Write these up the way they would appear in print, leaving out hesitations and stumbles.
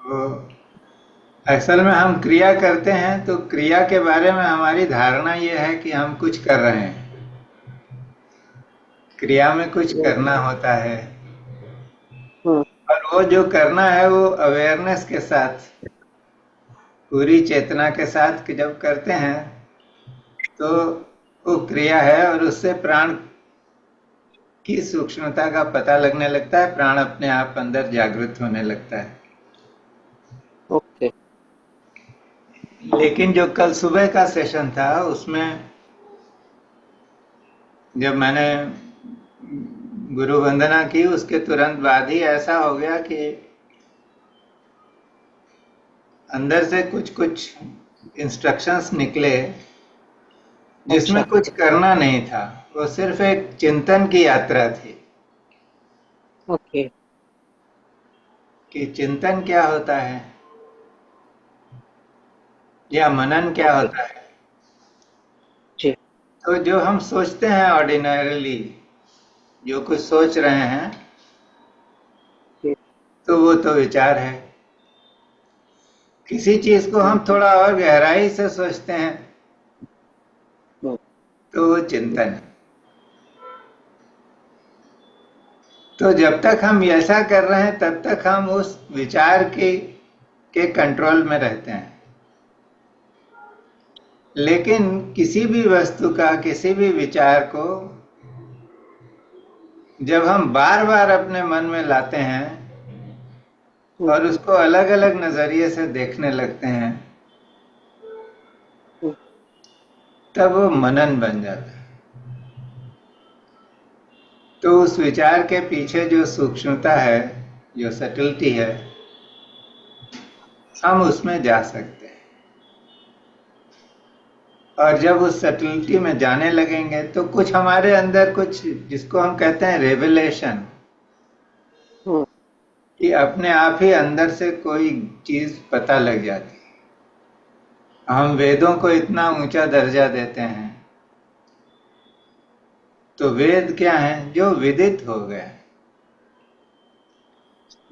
वो असल में हम क्रिया करते हैं तो क्रिया के बारे में हमारी धारणा ये है कि हम कुछ कर रहे हैं, क्रिया में कुछ हम्म। करना होता है। हम्म। और वो जो करना है वो अवेयरनेस के साथ, पूरी चेतना के साथ कि जब करते हैं तो वो क्रिया है और उससे प्राण की सूक्ष्मता का पता लगने लगता है, प्राण अपने आप अंदर जागृत होने लगता है। ओके। लेकिन जो कल सुबह का सेशन था उसमें जब मैंने गुरु वंदना की उसके तुरंत बाद ही ऐसा हो गया कि अंदर से कुछ कुछ इंस्ट्रक्शंस निकले जिसमें अच्छा। कुछ करना नहीं था, वो सिर्फ एक चिंतन की यात्रा थी ओके। कि चिंतन क्या होता है या मनन क्या ओके। होता है। जी। तो जो हम सोचते हैं ऑर्डिनरीली, जो कुछ सोच रहे हैं, जी। तो वो तो विचार है। किसी चीज को हम्म। हम थोड़ा और गहराई से सोचते हैं हम्म। तो वो चिंतन है। तो जब तक हम ऐसा कर रहे हैं तब तक हम उस विचार के कंट्रोल में रहते हैं। लेकिन किसी भी वस्तु का, किसी भी विचार को जब हम बार बार अपने मन में लाते हैं हम्म। और उसको अलग अलग नजरिए से देखने लगते हैं, हम्म। तब वो मनन बन जाता है। तो उस विचार के पीछे जो सूक्ष्मता है, जो सटिलिटी है, हम उसमें जा सकते हैं। और जब उस सटिलिटी में जाने लगेंगे तो कुछ हमारे अंदर, कुछ जिसको हम कहते हैं रेवलेशन, हम्म। कि अपने आप ही अंदर से कोई चीज पता लग जाती है। हम वेदों को इतना ऊंचा दर्जा देते हैं, तो वेद क्या है? जो विदित हो गए।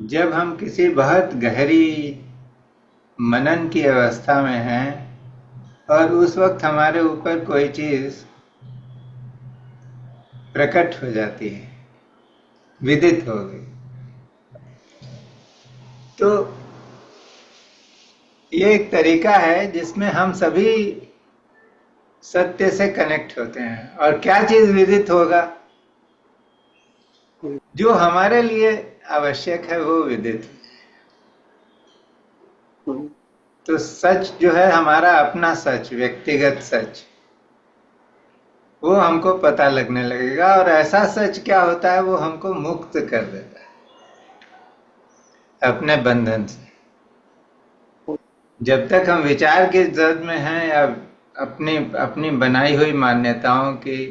जब हम किसी बहुत गहरी मनन की अवस्था में हैं और उस वक्त हमारे ऊपर कोई चीज प्रकट हो जाती है, विदित हो गई, तो ये एक तरीका है जिसमें हम सभी सत्य से कनेक्ट होते हैं। और क्या चीज विदित होगा? हम्म। जो हमारे लिए आवश्यक है वो विदित। हम्म। तो सच जो है हमारा अपना सच, व्यक्तिगत सच, वो हमको पता लगने लगेगा। और ऐसा सच क्या होता है? वो हमको मुक्त कर देता है अपने बंधन से। जब तक हम विचार की जद में हैं या अपनी अपनी बनाई हुई मान्यताओं की,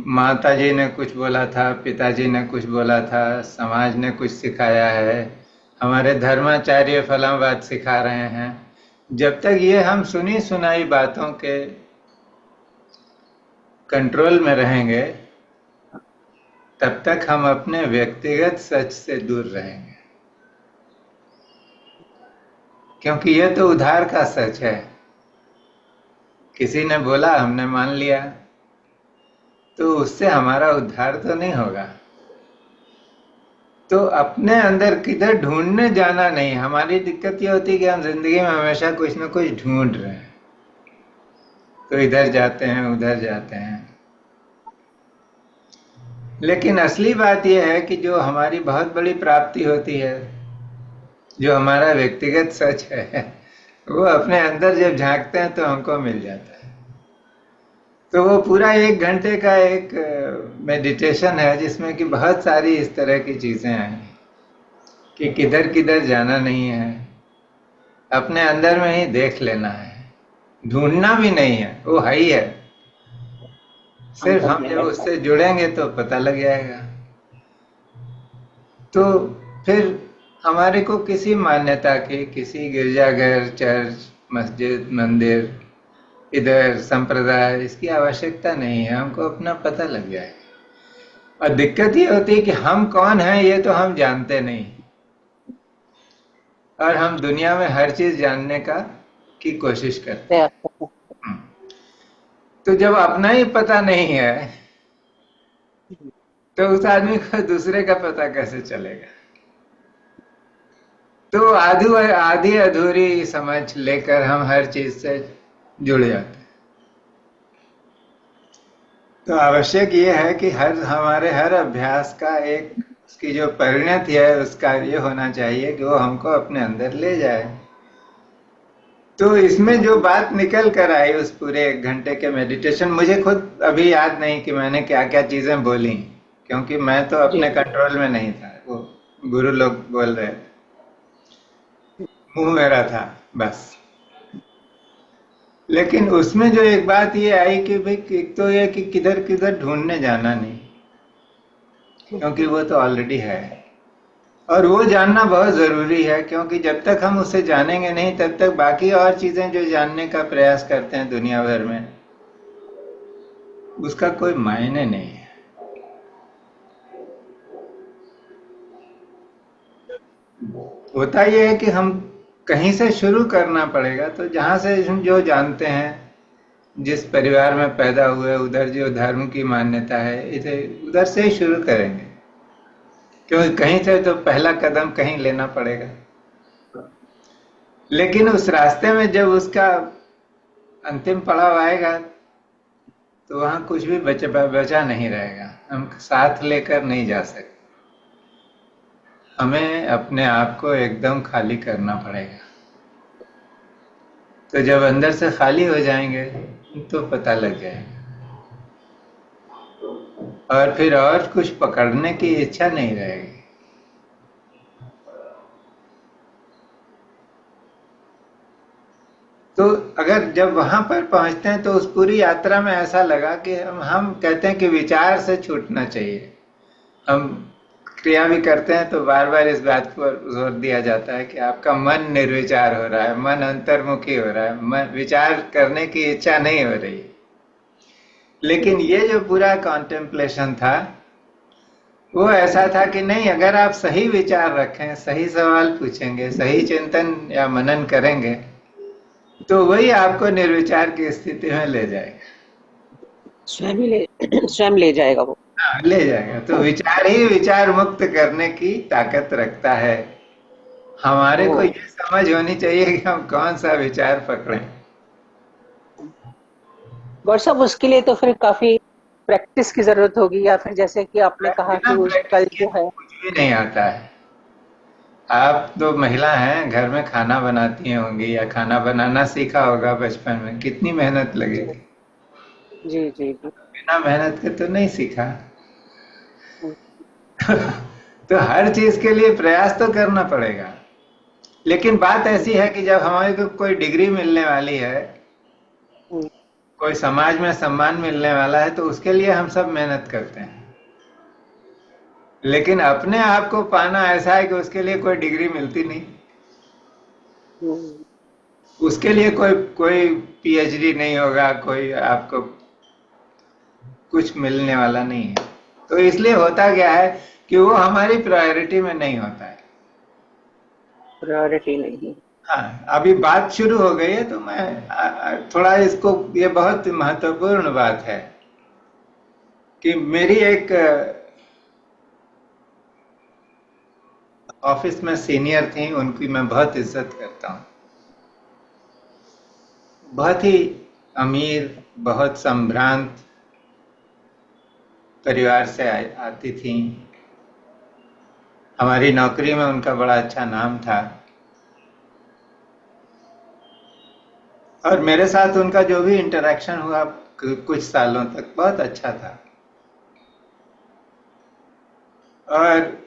माता जी ने कुछ बोला था, पिताजी ने कुछ बोला था, समाज ने कुछ सिखाया है, हमारे धर्माचार्य फलां बात सिखा रहे हैं, जब तक ये हम सुनी सुनाई बातों के कंट्रोल में रहेंगे तब तक हम अपने व्यक्तिगत सच से दूर रहेंगे। क्योंकि ये तो उधार का सच है। किसी ने बोला, हमने मान लिया, तो उससे हमारा उद्धार तो नहीं होगा। तो अपने अंदर किधर ढूंढने जाना नहीं। हमारी दिक्कत ये होती है कि हम जिंदगी में हमेशा कुछ ना कुछ ढूंढ रहे हैं, तो इधर जाते हैं, उधर जाते हैं। लेकिन असली बात यह है कि जो हमारी बहुत बड़ी प्राप्ति होती है, जो हमारा व्यक्तिगत सच है, वो अपने अंदर जब झांकते हैं तो हमको मिल जाता है। तो वो पूरा 1 घंटे का एक मेडिटेशन है जिसमें कि बहुत सारी इस तरह की चीजें हैं कि किधर किधर जाना नहीं है, अपने अंदर में ही देख लेना है। ढूंढना भी नहीं है, वो है ही है। सिर्फ अंदर हम में जब है। उससे जुड़ेंगे तो पता लग जाएगा। तो फिर हमारे को किसी मान्यता की, किसी गिरजाघर, चर्च, मस्जिद, मंदिर, इधर संप्रदाय, इसकी आवश्यकता नहीं है। हमको अपना पता लग जाएगा। और दिक्कत ये होती है कि हम कौन हैं ये तो हम जानते नहीं। और हम दुनिया में हर चीज जानने का की कोशिश करते प्रयास हैं। करते हम्म। तो जब अपना ही पता नहीं है हैं। तो उस आदमी को दूसरे का पता कैसे चलेगा? तो आधु आधी अधूरी समझ लेकर हम हर चीज से जुड़ जाते हैं। तो आवश्यक ये है कि हमारे हर अभ्यास का एक उसकी जो परिणति है उसका ये होना चाहिए कि वो हमको अपने अंदर ले जाए। तो इसमें जो बात निकल कर आई उस पूरे 1 घंटे के मेडिटेशन, मुझे खुद अभी याद नहीं कि मैंने क्या क्या चीजें बोली, क्योंकि मैं तो जी अपने कंट्रोल में नहीं था। वो गुरु लोग बोल रहे थे, मुंह मेरा था बस। लेकिन उसमें जो एक बात ये आई कि भाई एक तो ये कि किधर किधर ढूंढने जाना नहीं, क्योंकि वो तो ऑलरेडी है। और वो जानना बहुत जरूरी है, क्योंकि जब तक हम उसे जानेंगे नहीं तब तक बाकी और चीजें जो जानने का प्रयास करते हैं दुनिया भर में, उसका कोई मायने नहीं है। होता यह है कि हम कहीं से शुरू करना पड़ेगा। तो जहां से हम जो जानते हैं, जिस परिवार में पैदा हुए, उधर जो धर्म की मान्यता है, इसे उधर से ही शुरू करेंगे, क्योंकि कहीं से तो पहला कदम कहीं लेना पड़ेगा। लेकिन उस रास्ते में जब उसका अंतिम पड़ाव आएगा तो वहां कुछ भी बचा नहीं रहेगा, हम साथ लेकर नहीं जा सकते। हमें अपने आप को एकदम खाली करना पड़ेगा। तो जब अंदर से खाली हो जाएंगे तो पता लग जाएगा, और फिर और कुछ पकड़ने की इच्छा नहीं रहेगी। तो अगर जब वहां पर पहुंचते हैं तो उस पूरी यात्रा में ऐसा लगा कि हम कहते हैं कि विचार से छूटना चाहिए। हम क्रिया भी करते हैं तो बार बार इस बात पर जोर दिया जाता है कि आपका मन निर्विचार हो रहा है, मन अंतर्मुखी हो रहा है, मन विचार करने की इच्छा नहीं हो रही। लेकिन ये जो पूरा कॉन्टेम्पलेशन था वो ऐसा था कि नहीं, अगर आप सही विचार रखें, सही सवाल पूछेंगे, सही चिंतन या मनन करेंगे, तो वही आपको निर्विचार की स्थिति में ले जाएगा। स्वयं ही ले स्वयं ले जाएगा वो। हाँ, ले जाएगा। तो विचार ही विचार मुक्त करने की ताकत रखता है। हमारे वो को ये समझ होनी चाहिए कि हम कौन सा विचार पकड़ें। गौर साहब, उसके लिए तो फिर काफी प्रैक्टिस की जरूरत होगी, या फिर जैसे कि आपने कहा बिना कि उस प्रैक्टिस कल किए जो है। कुछ भी नहीं आता है। आप तो महिला हैं, घर में खाना बनाती होंगी या खाना बनाना सीखा होगा बचपन में, कितनी मेहनत जी लगेगी। जी जी जी। बिना मेहनत के तो नहीं सीखा। हम्म, तो हर चीज के लिए प्रयास तो करना पड़ेगा। लेकिन बात हम्म, ऐसी है कि जब हमारे को कोई डिग्री मिलने वाली है, हम्म, कोई समाज में सम्मान मिलने वाला है, तो उसके लिए हम सब मेहनत करते हैं। लेकिन अपने आप को पाना ऐसा है कि उसके लिए कोई डिग्री मिलती नहीं, हम्म, उसके लिए कोई कोई पीएचडी नहीं होगा, कोई आपको कुछ मिलने वाला नहीं है। तो इसलिए होता क्या है कि वो हमारी प्रायोरिटी में नहीं होता है। प्रायोरिटी नहीं। हाँ, अभी बात शुरू हो गई है तो मैं थोड़ा इसको, ये बहुत महत्वपूर्ण बात है कि मेरी एक ऑफिस में सीनियर थी, उनकी मैं बहुत इज्जत करता हूँ। बहुत ही अमीर, बहुत संभ्रांत परिवार से आती थी। हमारी नौकरी में उनका बड़ा अच्छा नाम था, और मेरे साथ उनका जो भी इंटरेक्शन हुआ कुछ सालों तक बहुत अच्छा था। और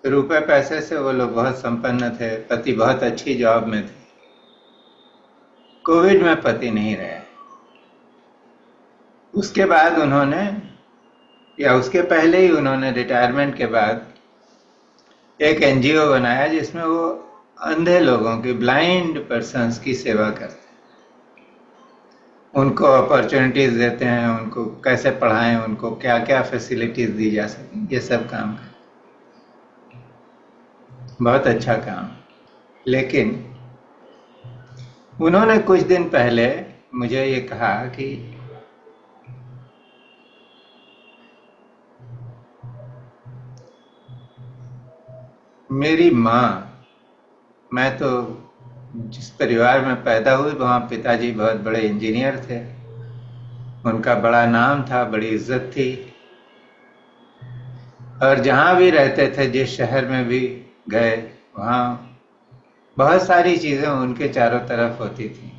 रुपए पैसे से वो लोग बहुत संपन्न थे, पति बहुत अच्छी जॉब में थे। कोविड में पति नहीं रहे। उसके बाद उन्होंने, या उसके पहले ही उन्होंने रिटायरमेंट के बाद एक एनजीओ बनाया जिसमें वो अंधे लोगों की, ब्लाइंड पर्सन्स की सेवा करते हैं। उनको अपॉर्चुनिटीज देते हैं, उनको कैसे पढ़ाएं, उनको क्या क्या फैसिलिटीज दी जा सकें, ये सब काम करते बहुत अच्छा काम। लेकिन उन्होंने कुछ दिन पहले मुझे ये कहा कि मेरी माँ, मैं तो जिस परिवार में पैदा हुई वहाँ पिताजी बहुत बड़े इंजीनियर थे, उनका बड़ा नाम था, बड़ी इज्जत थी, और जहाँ भी रहते थे, जिस शहर में भी गए, वहाँ बहुत सारी चीज़ें उनके चारों तरफ होती थी,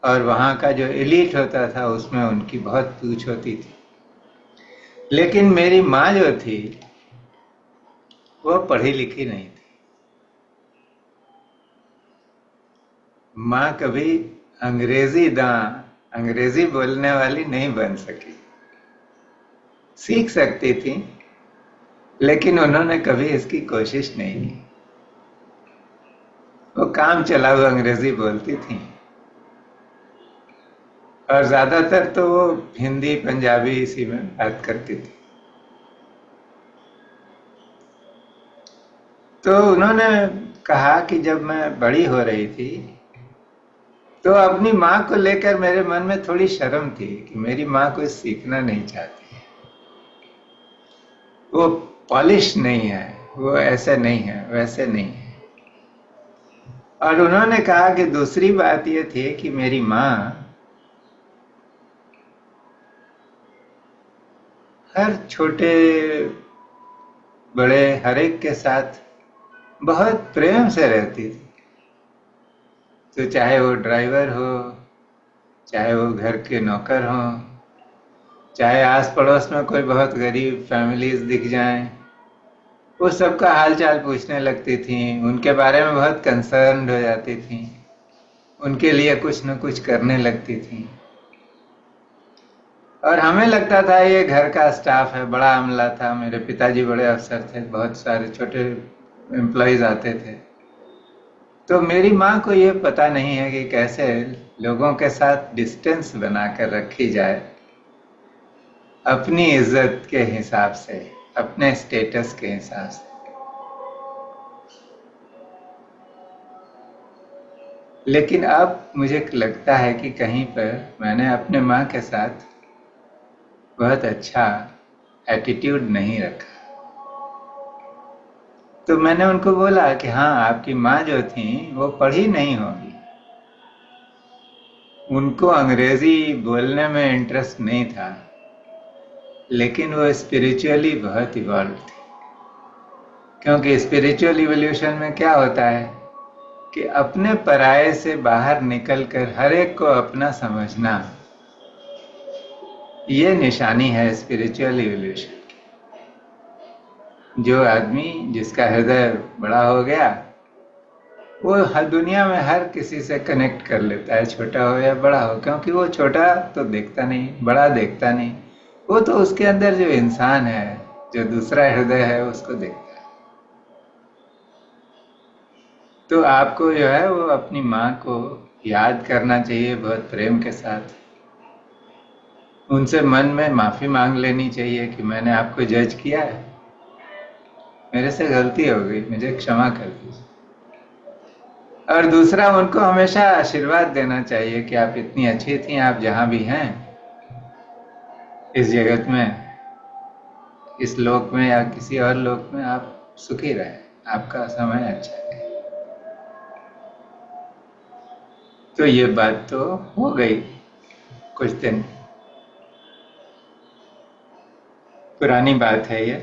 और वहाँ का जो एलीट होता था उसमें उनकी बहुत पूछ होती थी। लेकिन मेरी माँ जो थी वो पढ़ी लिखी नहीं थी। माँ कभी अंग्रेजी बोलने वाली नहीं बन सकी। सीख सकती थी, लेकिन उन्होंने कभी इसकी कोशिश नहीं की। वो काम चलाऊ अंग्रेजी बोलती थी, और ज्यादातर तो वो हिंदी पंजाबी इसी में बात करती थी। तो उन्होंने कहा कि जब मैं बड़ी हो रही थी तो अपनी माँ को लेकर मेरे मन में थोड़ी शर्म थी कि मेरी माँ कुछ सीखना नहीं चाहती, वो पॉलिश नहीं है, वो ऐसे नहीं है, वैसे नहीं है। और उन्होंने कहा कि दूसरी बात ये थी कि मेरी माँ हर छोटे बड़े हर एक के साथ बहुत प्रेम से रहती थी। तो चाहे वो ड्राइवर हो, चाहे वो घर के नौकर हो, चाहे आस पड़ोस में कोई बहुत गरीब फैमिलीज दिख जाएं, वो सबका हाल चाल पूछने लगती थी, उनके बारे में बहुत कंसर्न्ड हो जाती थी, उनके लिए कुछ न कुछ करने लगती थी। और हमें लगता था ये घर का स्टाफ है, बड़ा अमला था, मेरे पिताजी बड़े अफसर थे, बहुत सारे छोटे एम्प्लॉयज आते थे। तो मेरी माँ को ये पता नहीं है कि कैसे लोगों के साथ डिस्टेंस बनाकर रखी जाए, अपनी इज्जत के हिसाब से, अपने स्टेटस के हिसाब से। लेकिन अब मुझे लगता है कि कहीं पर मैंने अपने माँ के साथ बहुत अच्छा एटीट्यूड नहीं रखा। तो मैंने उनको बोला कि हाँ, आपकी माँ जो थी वो पढ़ी नहीं होगी, उनको अंग्रेजी बोलने में इंटरेस्ट नहीं था, लेकिन वो स्पिरिचुअली बहुत इवॉल्व थी। क्योंकि स्पिरिचुअल इवोल्यूशन में क्या होता है कि अपने पराये से बाहर निकलकर हर एक को अपना समझना, ये निशानी है स्पिरिचुअल इवोल्यूशन की। जो आदमी जिसका हृदय बड़ा हो गया, वो हर दुनिया में हर किसी से कनेक्ट कर लेता है, छोटा हो या बड़ा हो, क्योंकि वो छोटा तो देखता नहीं, बड़ा देखता नहीं, वो तो उसके अंदर जो इंसान है, जो दूसरा हृदय है, उसको देखता है। तो आपको जो है वो अपनी माँ को याद करना चाहिए बहुत प्रेम के साथ, उनसे मन में माफ़ी मांग लेनी चाहिए कि मैंने आपको जज किया है, मेरे से गलती हो गई, मुझे क्षमा कर दीजिए। और दूसरा, उनको हमेशा आशीर्वाद देना चाहिए कि आप इतनी अच्छी थी, आप जहाँ भी हैं इस जगत में, इस लोक में या किसी और लोक में, आप सुखी रहें, आपका समय अच्छा है। तो ये बात तो हो गई, कुछ दिन पुरानी बात है ये।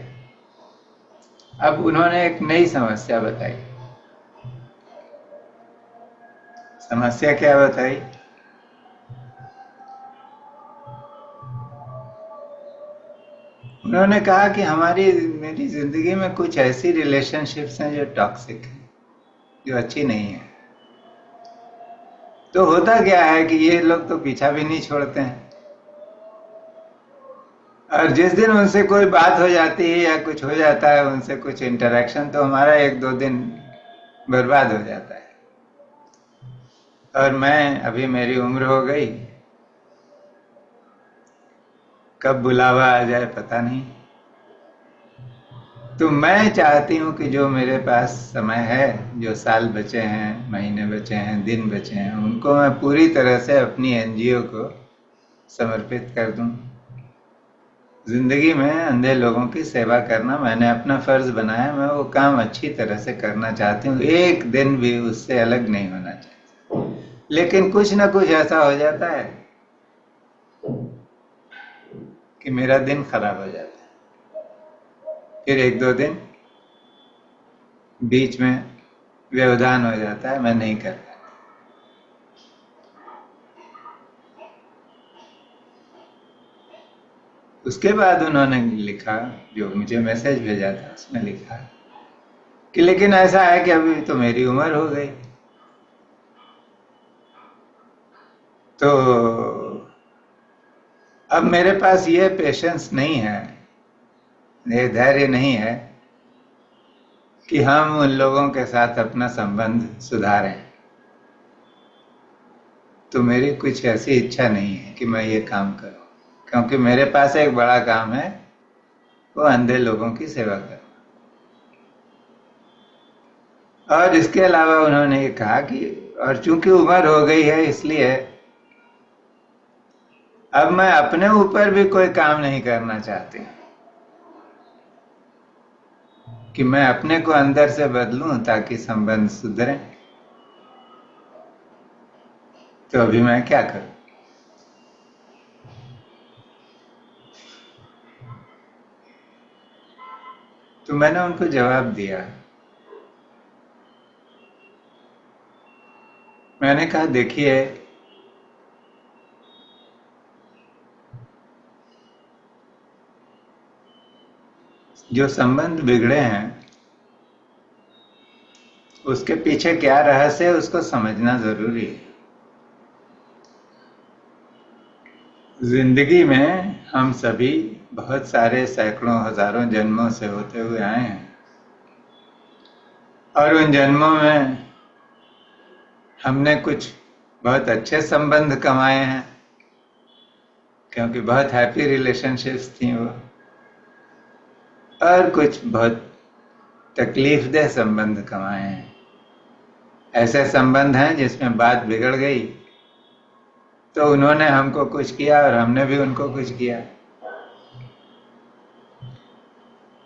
अब उन्होंने एक नई समस्या बताई। समस्या क्या बताई? उन्होंने कहा कि मेरी जिंदगी में कुछ ऐसी रिलेशनशिप्स हैं जो टॉक्सिक हैं, जो अच्छी नहीं है। तो होता क्या है कि ये लोग तो पीछा भी नहीं छोड़ते हैं, और जिस दिन उनसे कोई बात हो जाती है या कुछ हो जाता है उनसे कुछ इंटरेक्शन, तो हमारा एक दो दिन बर्बाद हो जाता है। और मैं, अभी मेरी उम्र हो गई, कब बुलावा आ जाए पता नहीं। तो मैं चाहती हूँ कि जो मेरे पास समय है, जो साल बचे हैं, महीने बचे हैं, दिन बचे हैं, उनको मैं पूरी तरह से अपनी एनजीओ को समर्पित कर दूं। जिंदगी में अंधे लोगों की सेवा करना मैंने अपना फर्ज बनाया, मैं वो काम अच्छी तरह से करना चाहती हूँ, एक दिन भी उससे अलग नहीं होना चाहती। लेकिन कुछ ना कुछ ऐसा हो जाता है कि मेरा दिन खराब हो जाता है, फिर एक दो दिन बीच में व्यवधान हो जाता है, मैं नहीं कर पाता। उसके बाद उन्होंने लिखा, जो मुझे मैसेज भेजा था उसमें लिखा कि लेकिन ऐसा है कि अभी तो मेरी उम्र हो गई, तो अब मेरे पास ये पेशेंस नहीं है, ये धैर्य नहीं है कि हम उन लोगों के साथ अपना संबंध सुधारें। तो मेरी कुछ ऐसी इच्छा नहीं है कि मैं ये काम करूं, क्योंकि मेरे पास एक बड़ा काम है, वो अंधे लोगों की सेवा करना। और इसके अलावा उन्होंने ये कहा कि और चूंकि उम्र हो गई है, इसलिए अब मैं अपने ऊपर भी कोई काम नहीं करना चाहती कि मैं अपने को अंदर से बदलूं ताकि संबंध सुधरे। तो अभी मैं क्या करूं? तो मैंने उनको जवाब दिया, मैंने कहा देखिए, जो संबंध बिगड़े हैं उसके पीछे क्या रहस्य है उसको समझना जरूरी है। जिंदगी में हम सभी बहुत सारे सैकड़ों हजारों जन्मों से होते हुए आए हैं, और उन जन्मों में हमने कुछ बहुत अच्छे संबंध कमाए हैं, क्योंकि बहुत हैप्पी रिलेशनशिप्स थी वो, और कुछ बहुत तकलीफदेह संबंध कमाए हैं। ऐसे संबंध हैं जिसमें बात बिगड़ गई तो उन्होंने हमको कुछ किया और हमने भी उनको कुछ किया।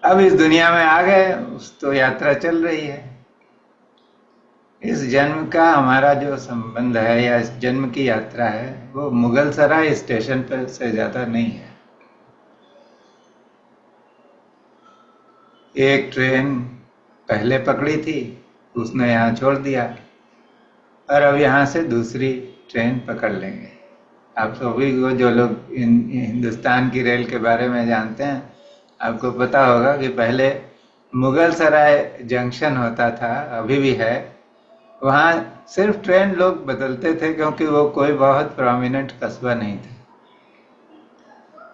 अब इस दुनिया में आ गए, तो यात्रा चल रही है। इस जन्म का हमारा जो संबंध है या इस जन्म की यात्रा है, वो मुगल सराय स्टेशन पर से ज्यादा नहीं है। एक ट्रेन पहले पकड़ी थी, उसने यहाँ छोड़ दिया, और अब यहाँ से दूसरी ट्रेन पकड़ लेंगे। आप सभी को, जो लोग हिंदुस्तान की रेल के बारे में जानते हैं, आपको पता होगा कि पहले मुगल सराय जंक्शन होता था, अभी भी है, वहाँ सिर्फ ट्रेन लोग बदलते थे, क्योंकि वो कोई बहुत प्रोमिनेंट कस्बा नहीं था,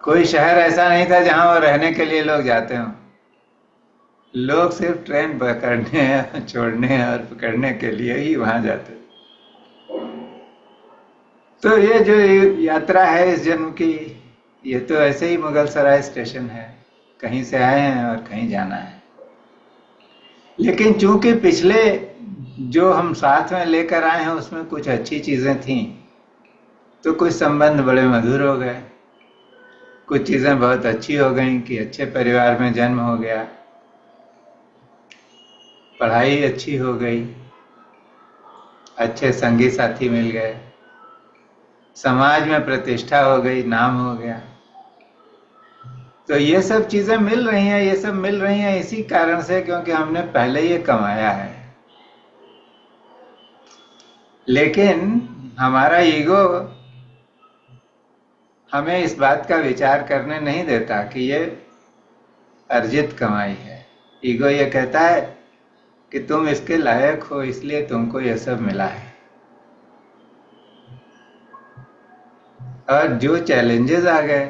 कोई शहर ऐसा नहीं था जहाँ वो रहने के लिए लोग जाते हों। लोग सिर्फ ट्रेन पकड़ने, छोड़ने और पकड़ने के लिए ही वहाँ जाते। तो ये जो यात्रा है इस जन्म की, ये तो ऐसे ही मुगल सराय स्टेशन है, कहीं से आए हैं और कहीं जाना है। लेकिन चूंकि पिछले जो हम साथ में लेकर आए हैं उसमें कुछ अच्छी चीजें थीं, तो कुछ संबंध बड़े मधुर हो गए, कुछ चीजें बहुत अच्छी हो गई कि अच्छे परिवार में जन्म हो गया, पढ़ाई अच्छी हो गई, अच्छे संगी साथी मिल गए, समाज में प्रतिष्ठा हो गई, नाम हो गया। तो ये सब चीजें मिल रही हैं, ये सब मिल रही हैं इसी कारण से क्योंकि हमने पहले ये कमाया है। लेकिन हमारा ईगो हमें इस बात का विचार करने नहीं देता कि ये अर्जित कमाई है। ईगो ये कहता है कि तुम इसके लायक हो, इसलिए तुमको ये सब मिला है। और जो चैलेंजेस आ गए,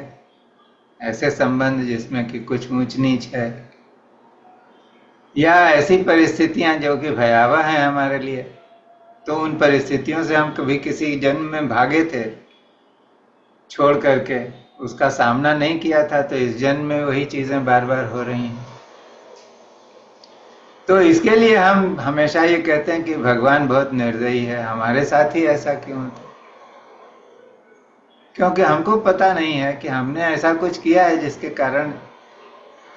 ऐसे संबंध जिसमें कि कुछ ऊंच नीच है, या ऐसी परिस्थितियां जो कि भयावह हैं हमारे लिए, तो उन परिस्थितियों से हम कभी किसी जन्म में भागे थे छोड़ करके, उसका सामना नहीं किया था, तो इस जन्म में वही चीजें बार बार हो रही हैं। तो इसके लिए हम हमेशा ये कहते हैं कि भगवान बहुत निर्दयी है, हमारे साथ ही ऐसा क्यों होता है? क्योंकि हमको पता नहीं है कि हमने ऐसा कुछ किया है जिसके कारण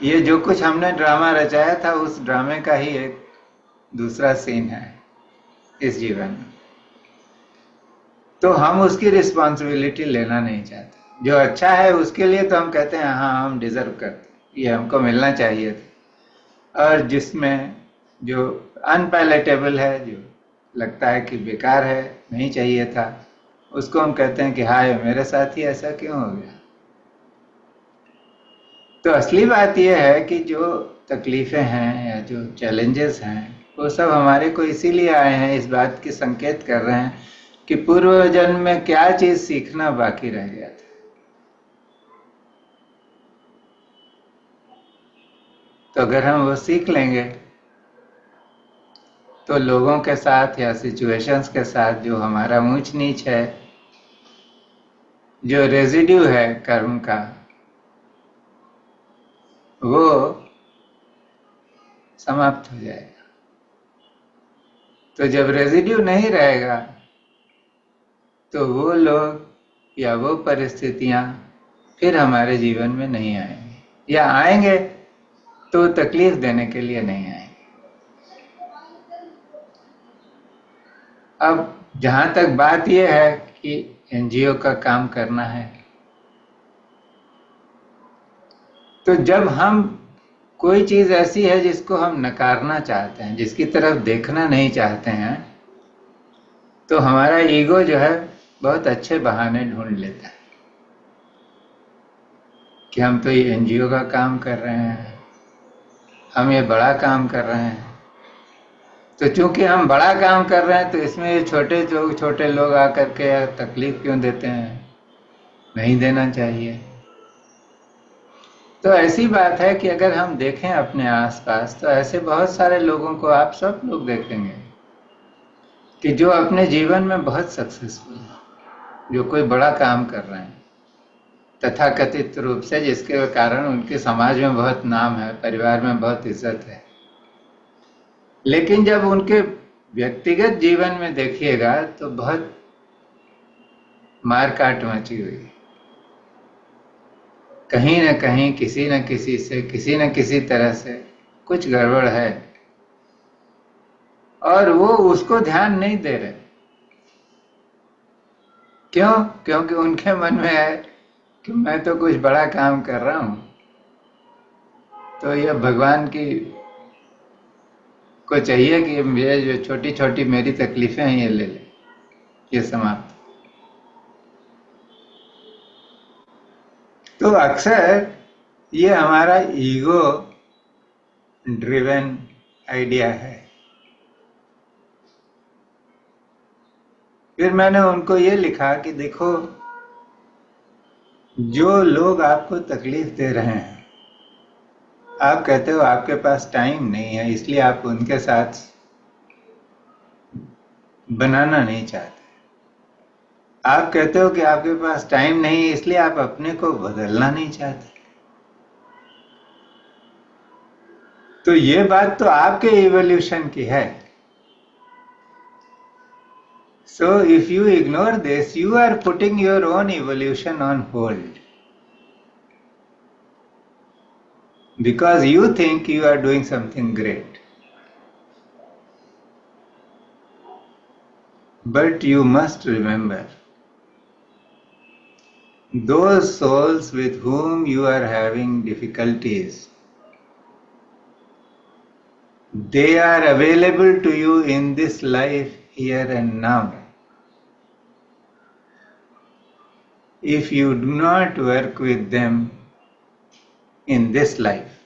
ये जो कुछ हमने ड्रामा रचाया था उस ड्रामे का ही एक दूसरा सीन है इस जीवन में। तो हम उसकी रिस्पॉन्सिबिलिटी लेना नहीं चाहते। जो अच्छा है उसके लिए तो हम कहते हैं हाँ हम डिजर्व करते हैं, ये हमको मिलना चाहिए था। और जिसमें जो अनपैलेटेबल है, जो लगता है कि बेकार है, नहीं चाहिए था, उसको हम कहते हैं कि हाय मेरे साथ ही ऐसा क्यों हो गया। तो असली बात यह है कि जो तकलीफें हैं या जो चैलेंजेस हैं वो सब हमारे को इसीलिए आए हैं, इस बात की संकेत कर रहे हैं कि पूर्व जन्म में क्या चीज सीखना बाकी रह गया था। तो अगर हम वो सीख लेंगे तो लोगों के साथ या सिचुएशंस के साथ जो हमारा ऊंच नीच है, जो रेजिड्यू है कर्म का, वो समाप्त हो जाएगा। तो जब रेजिड्यू नहीं रहेगा तो वो लोग या वो परिस्थितियां फिर हमारे जीवन में नहीं आएंगी, या आएंगे तो तकलीफ देने के लिए नहीं आएंगे। अब जहां तक बात यह है कि एनजीओ का काम करना है, तो जब हम कोई चीज ऐसी है जिसको हम नकारना चाहते हैं, जिसकी तरफ देखना नहीं चाहते हैं, तो हमारा ईगो जो है बहुत अच्छे बहाने ढूंढ लेता है कि हम तो ये एनजीओ का काम कर रहे हैं, हम ये बड़ा काम कर रहे हैं। तो चूंकि हम बड़ा काम कर रहे हैं तो इसमें ये छोटे लोग आकर के तकलीफ क्यों देते हैं, नहीं देना चाहिए। तो ऐसी बात है कि अगर हम देखें अपने आसपास तो ऐसे बहुत सारे लोगों को आप सब लोग देखेंगे कि जो अपने जीवन में बहुत सक्सेसफुल हैं, जो कोई बड़ा काम कर रहे हैं तथाकथित रूप से, जिसके कारण उनके समाज में बहुत नाम है, परिवार में बहुत इज्जत है। लेकिन जब उनके व्यक्तिगत जीवन में देखिएगा तो बहुत मारकाट मची हुई है। कहीं न कहीं किसी न किसी से, किसी न किसी तरह से कुछ गड़बड़ है और वो उसको ध्यान नहीं दे रहे। क्यों? क्योंकि उनके मन में है कि मैं तो कुछ बड़ा काम कर रहा हूं, तो यह भगवान की को चाहिए कि ये जो छोटी छोटी मेरी तकलीफें हैं ये ले ले, ये समाप्त। तो अक्सर ये हमारा ईगो ड्रिवन आइडिया है। फिर मैंने उनको ये लिखा कि देखो, जो लोग आपको तकलीफ दे रहे हैं, आप कहते हो आपके पास टाइम नहीं है इसलिए आप उनके साथ बनाना नहीं चाहते। आप कहते हो कि आपके पास टाइम नहीं है इसलिए आप अपने को बदलना नहीं चाहते। तो ये बात तो आपके इवोल्यूशन की है। So if you ignore this, you are putting your own evolution on hold. Because you think you are doing something great. But you must remember, those souls with whom you are having difficulties, they are available to you in this life here and now. If you do not work with them in this life,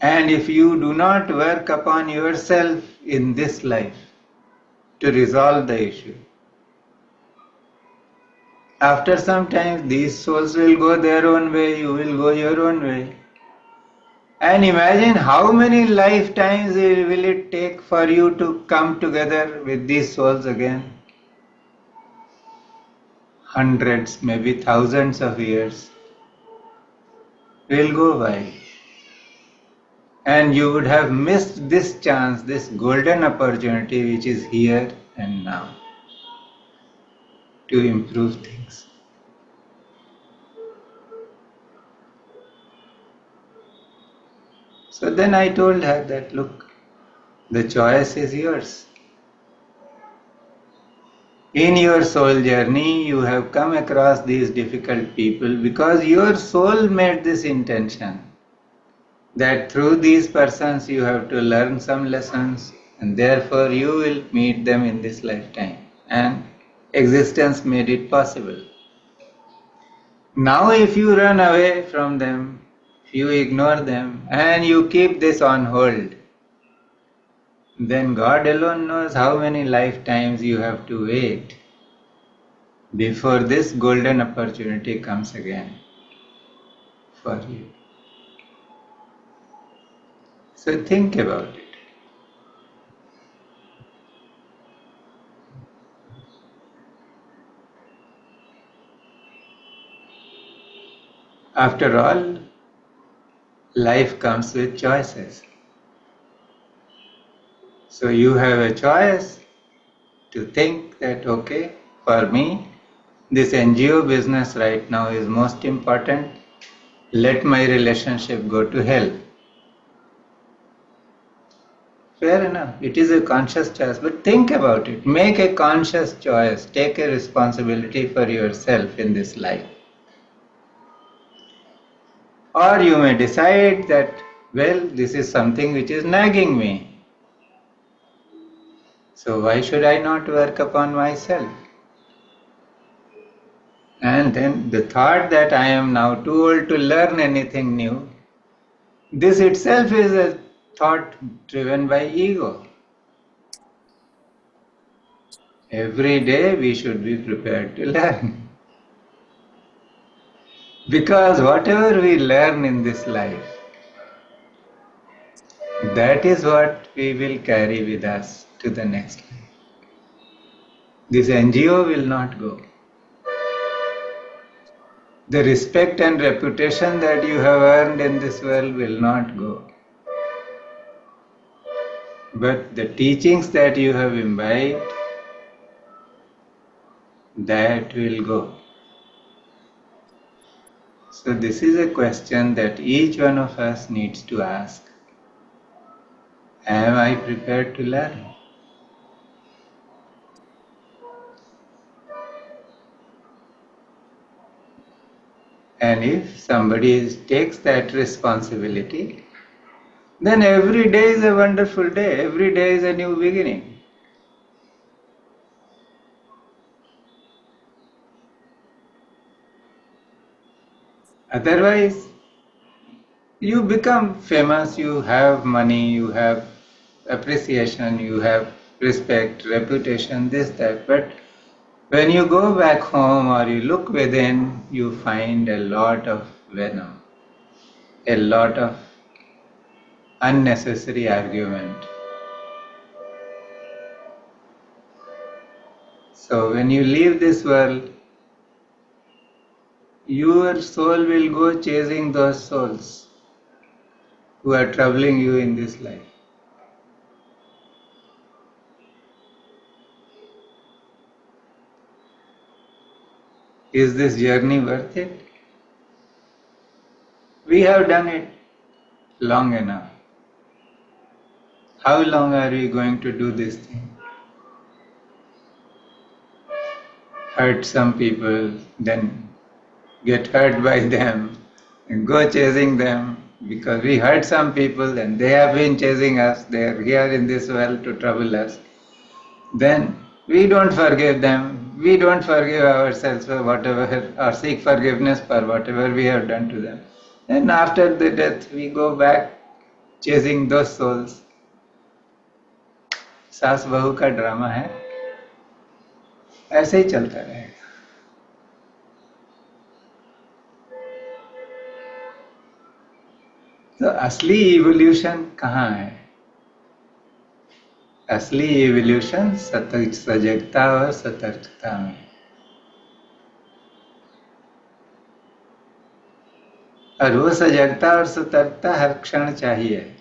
and if you do not work upon yourself in this life to resolve the issue, after some time these souls will go their own way, you will go your own way. And imagine how many lifetimes will it take for you to come together with these souls again? Hundreds, maybe thousands of years will go by. and you would have missed this chance, this golden opportunity which is here and now to improve things. So then I told her that, look, the choice is yours. In your soul journey, you have come across these difficult people because your soul made this intention that through these persons you have to learn some lessons, and therefore you will meet them in this lifetime, and existence made it possible. Now if you run away from them, if you ignore them and you keep this on hold, then God alone knows how many lifetimes you have to wait before this golden opportunity comes again for you. So think about it. After all, life comes with choices. So you have a choice to think that, okay, for me, this NGO business right now is most important. Let my relationship go to hell. Fair enough. It is a conscious choice, but think about it. Make a conscious choice. Take a responsibility for yourself in this life. Or you may decide that, well, this is something which is nagging me. So why should I not work upon myself? And then the thought that I am now too old to learn anything new, this itself is a thought driven by ego. Every day we should be prepared to learn. Because whatever we learn in this life, that is what we will carry with us to the next life. This NGO will not go. The respect and reputation that you have earned in this world will not go. But the teachings that you have imbibed, that will go. So this is a question that each one of us needs to ask. Am I prepared to learn? And if somebody takes that responsibility, then every day is a wonderful day. Every day is a new beginning. Otherwise, you become famous, you have money, you have appreciation, you have respect, reputation, this, that. But when you go back home or you look within, you find a lot of venom, a lot of unnecessary argument. So when you leave this world, your soul will go chasing those souls who are troubling you in this life. Is this journey worth it? We have done it long enough. How long are we going to do this thing? Hurt some people, then get hurt by them, and go chasing them because we hurt some people and they have been chasing us, they are here in this world to trouble us. Then we don't forgive them, we don't forgive ourselves for whatever, or seek forgiveness for whatever we have done to them. And after the death, we go back chasing those souls. सास बहू का drama है, ऐसे ही चलता रहेगा. तो असली evolution कहाँ है? असली इवोल्यूशन सजगता और सतर्कता में. और वो सजगता और सतर्कता हर क्षण चाहिए.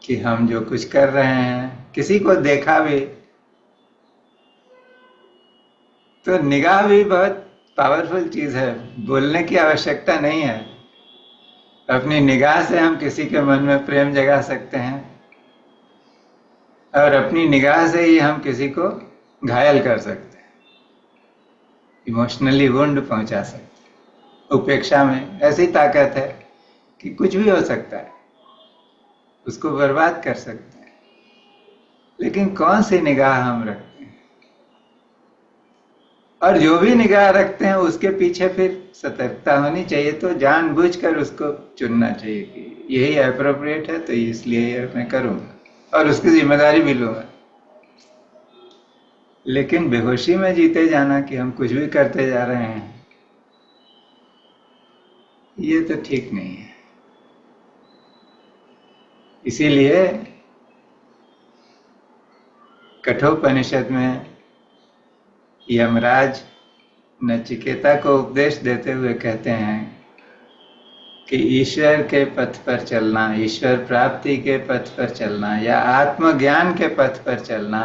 कि हम जो कुछ कर रहे हैं, किसी को देखा भी तो निगाह भी बहुत पावरफुल चीज है। बोलने की आवश्यकता नहीं है, अपनी निगाह से हम किसी के मन में प्रेम जगा सकते हैं और अपनी निगाह से ही हम किसी को घायल कर सकते हैं, इमोशनली वुंड पहुंचा सकते हैं। उपेक्षा में ऐसी ताकत है कि कुछ भी हो सकता है, उसको बर्बाद कर सकते हैं। लेकिन कौन सी निगाह हम रखते हैं, और जो भी निगाह रखते हैं उसके पीछे फिर सतर्कता होनी चाहिए। तो जानबूझकर उसको चुनना चाहिए कि यही अप्रोप्रिएट है, तो इसलिए ये मैं करूंगा और उसकी जिम्मेदारी भी लूंगा। लेकिन बेहोशी में जीते जाना कि हम कुछ भी करते जा रहे हैं, ये तो ठीक नहीं है। इसीलिए कठोपनिषद में यमराज नचिकेता को उपदेश देते हुए कहते हैं कि ईश्वर के पथ पर चलना, ईश्वर प्राप्ति के पथ पर चलना या आत्मज्ञान के पथ पर चलना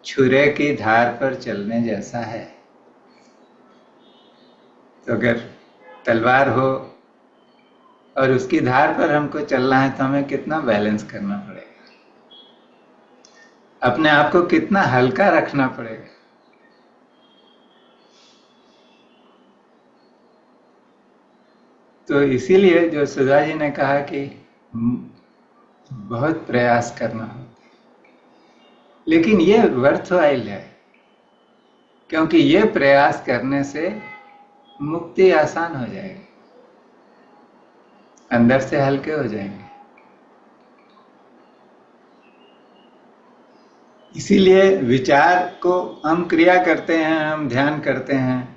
छुरे की धार पर चलने जैसा है। तो अगर तलवार हो और उसकी धार पर हमको चलना है तो हमें कितना बैलेंस करना पड़ेगा, अपने आप को कितना हल्का रखना पड़ेगा। तो इसीलिए जो सुधा जी ने कहा कि बहुत प्रयास करना होता है, लेकिन ये वर्थवाइल है, क्योंकि ये प्रयास करने से मुक्ति आसान हो जाएगी, अंदर से हल्के हो जाएंगे। इसीलिए विचार को हम क्रिया करते हैं, हम ध्यान करते हैं,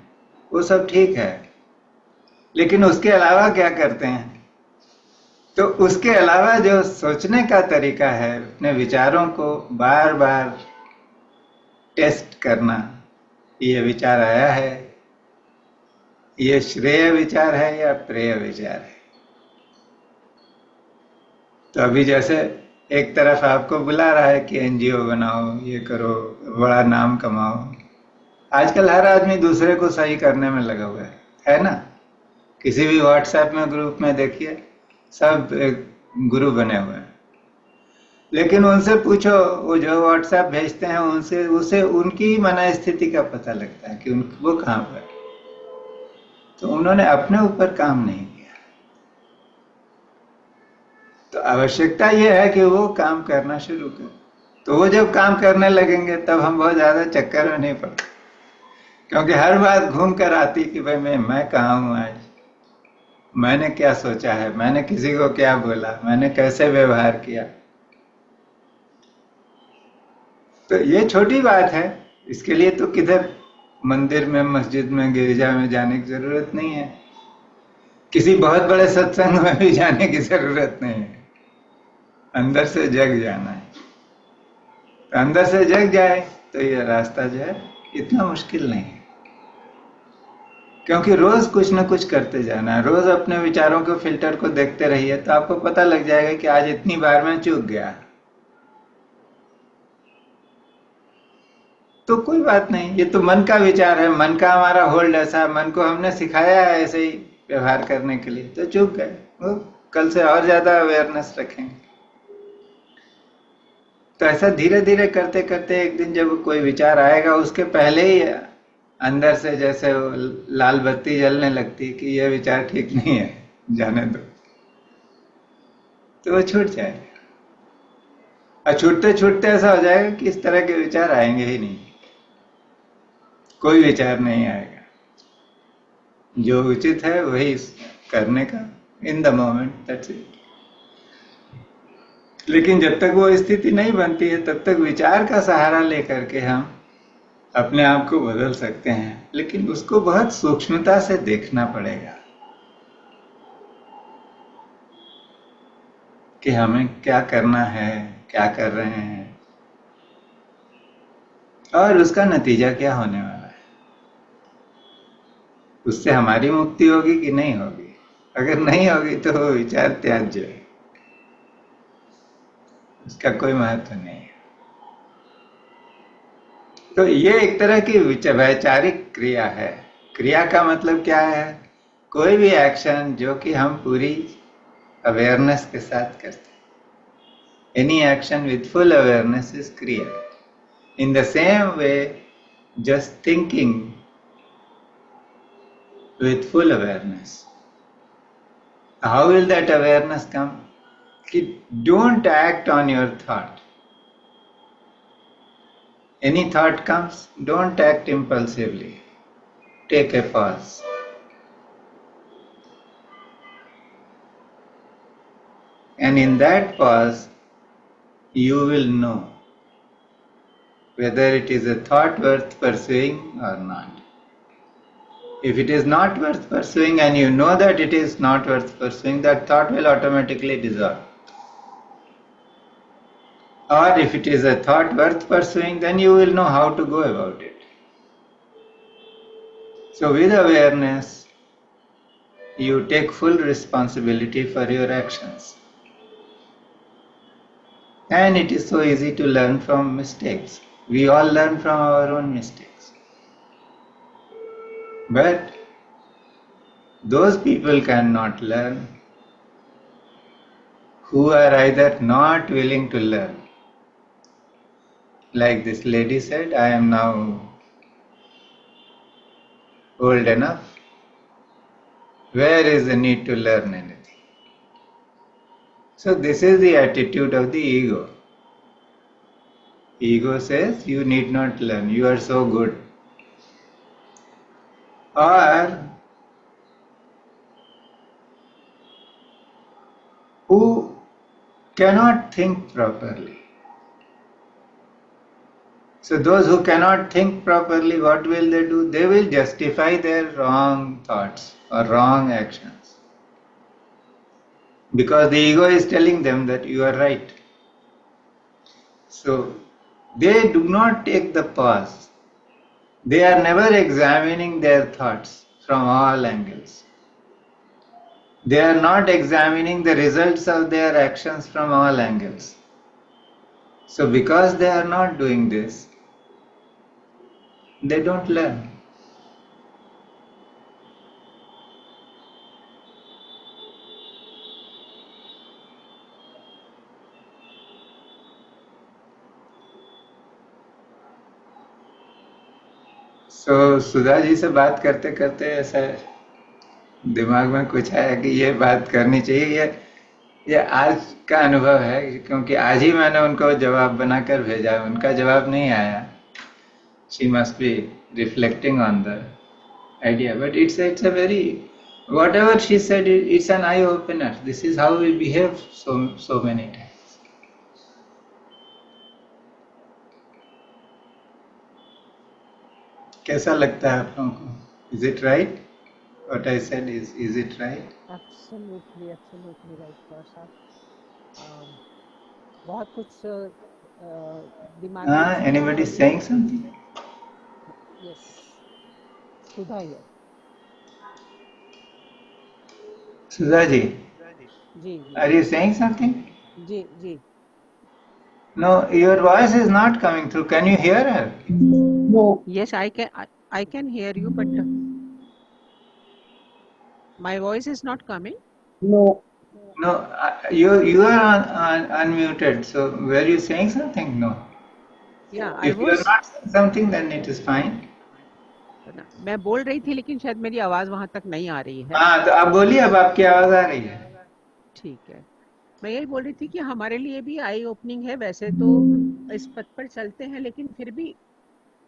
वो सब ठीक है, लेकिन उसके अलावा क्या करते हैं? तो उसके अलावा जो सोचने का तरीका है, अपने विचारों को बार बार टेस्ट करना, ये विचार आया है, ये श्रेय विचार है या प्रेय विचार है। तो अभी जैसे एक तरफ आपको बुला रहा है कि एनजीओ बनाओ, ये करो, बड़ा नाम कमाओ। आजकल हर आदमी दूसरे को सही करने में लगा हुआ है ना? किसी भी व्हाट्सएप में ग्रुप में देखिए, सब एक गुरु बने हुए हैं। लेकिन उनसे पूछो, वो जो व्हाट्सएप भेजते हैं उनसे उसे उनकी मनस्थिति का पता लगता है कि वो कहाँ पर। तो उन्होंने अपने ऊपर काम नहीं किया। तो आवश्यकता यह है कि वो काम करना शुरू करें। तो वो जब काम करने लगेंगे तब हम बहुत ज्यादा चक्कर में नहीं पड़ते, क्योंकि हर बात घूम कर आती कि भाई मैं कहाँ हूं आज, मैंने क्या सोचा है, मैंने किसी को क्या बोला, मैंने कैसे व्यवहार किया। तो ये छोटी बात है, इसके लिए तो किधर मंदिर में, मस्जिद में, गिरजा में जाने की जरूरत नहीं है, किसी बहुत बड़े सत्संग में भी जाने की जरूरत नहीं है। अंदर से जग जाना है। तो अंदर से जग जाए तो ये रास्ता जो है इतना मुश्किल नहीं है, क्योंकि रोज कुछ ना कुछ करते जाना है। रोज अपने विचारों के फिल्टर को देखते रहिए तो आपको पता लग जाएगा कि आज इतनी बार मैं चूक गया। तो कोई बात नहीं, ये तो मन का विचार है, मन का हमारा होल्ड ऐसा, मन को हमने सिखाया है ऐसे ही व्यवहार करने के लिए, तो चूक गए। वो कल से और ज्यादा अवेयरनेस रखेंगे। तो ऐसा धीरे धीरे करते करते एक दिन जब कोई विचार आएगा, उसके पहले ही अंदर से जैसे लाल बत्ती जलने लगती कि यह विचार ठीक नहीं है, जाने दो, तो वो छूट जाएगा। और छूटते छूटते ऐसा हो जाएगा कि इस तरह के विचार आएंगे ही नहीं, कोई विचार नहीं आएगा। जो उचित है वही करने का, in the moment, that's it. लेकिन जब तक वो स्थिति नहीं बनती है तब तक विचार का सहारा लेकर के हम अपने आप को बदल सकते हैं, लेकिन उसको बहुत सूक्ष्मता से देखना पड़ेगा कि हमें क्या करना है, क्या कर रहे हैं, और उसका नतीजा क्या होने वाला है। उससे हमारी मुक्ति होगी कि नहीं होगी? अगर नहीं होगी तो वो विचार त्याज्य है। उसका कोई महत्व नहीं है। तो ये एक तरह की वैचारिक क्रिया है। क्रिया का मतलब क्या है? कोई भी एक्शन जो कि हम पूरी अवेयरनेस के साथ करते हैं। Any action with full awareness is क्रिया। In the same way, just thinking with full awareness. How will that awareness come? Don't act on your thought. Any thought comes, don't act impulsively. Take a pause. And in that pause, you will know whether it is a thought worth pursuing or not. If it is not worth pursuing and you know that it is not worth pursuing, that thought will automatically dissolve. Or if it is a thought worth pursuing, then you will know how to go about it. So with awareness, you take full responsibility for your actions. And it is so easy to learn from mistakes. We all learn from our own mistakes. But those people cannot learn who are either not willing to learn. Like this lady said, I am now old enough. Where is the need to learn anything? So this is the attitude of the ego. Ego says you need not learn, you are so good. Or who cannot think properly. So those who cannot think properly, what will they do? They will justify their wrong thoughts or wrong actions. Because the ego is telling them that you are right. So they do not take the pause. They are never examining their thoughts from all angles. They are not examining the results of their actions from all angles. So because they are not doing this, they don't learn. Sudha ji से बात करते करते ऐसा दिमाग में कुछ आया कि ये बात करनी चाहिए। ये आज का अनुभव है, क्योंकि आज ही मैंने उनको जवाब बनाकर भेजा, उनका जवाब नहीं आया। She must be reflecting on the idea, but it's a very, whatever she said, it's an eye opener. This is how we behave so many times. कैसा लगता है आप लोगों को? Is it right? What I said is it right? Absolutely right, Prasad. बहुत कुछ दिमाग में Anybody saying something? Yes, Sudha here. Sudha ji, ji are you saying something? Ji No, your voice is not coming through. Can you hear her? No. Yes, I can hear you, but my voice is not coming. No, you are unmuted. So were you saying something? No. Yeah, If you are not saying something, then it is fine. मैं बोल रही थी, लेकिन शायद मेरी आवाज वहां तक नहीं आ रही है। हाँ, तो आप बोलिए, अब आपकी आवाज आ रही है। ठीक है, मैं यही बोल रही थी कि हमारे लिए भी आई ओपनिंग है। वैसे तो इस पथ पर चलते हैं, लेकिन फिर भी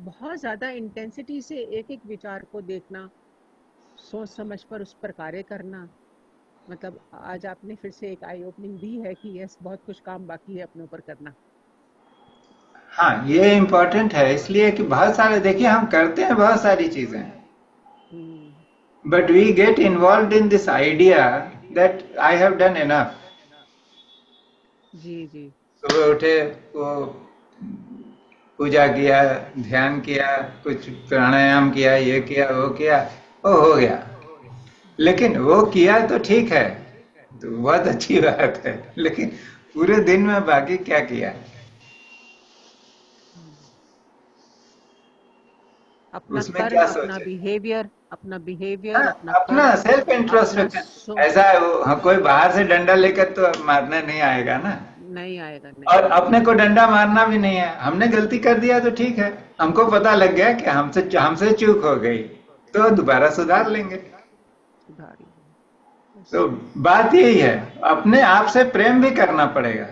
बहुत ज्यादा इंटेंसिटी से एक एक विचार को देखना, सोच समझ पर उस पर कार्य करना, मतलब आज आपने फिर से एक आई ओपनिंग दी है कि यस, बहुत कुछ काम बाकी है अपने ऊपर करना। हाँ, ये इम्पोर्टेंट है, इसलिए कि बहुत सारे, देखिए हम करते हैं बहुत सारी चीजें, but we get involve in this idea that I have done enough. जी सुबह उठे, वो पूजा किया, ध्यान किया, कुछ प्राणायाम किया, ये किया, वो किया, वो हो गया। लेकिन वो किया तो ठीक है, तो बहुत अच्छी बात है, लेकिन पूरे दिन में बाकी क्या किया, हम्म। अपना उसमें कर्म, क्या अपना सोचे। बिहेवियर, अपना बिहेवियर, हाँ, अपना अपना कर्म, सेल्फ अपना इंट्रोस्पेक्शन। सो ऐसा है वो, हाँ, कोई बाहर से डंडा लेकर तो मारने नहीं आएगा ना। नहीं आएगा, और नहीं आएगा। अपने को डंडा मारना भी नहीं है, हमने गलती कर दिया तो ठीक है, हमको पता लग गया कि हमसे हमसे चूक हो गई, तो दोबारा सुधार लेंगे। सुधारी बस। तो बात यही है, अपने आप से प्रेम भी करना पड़ेगा,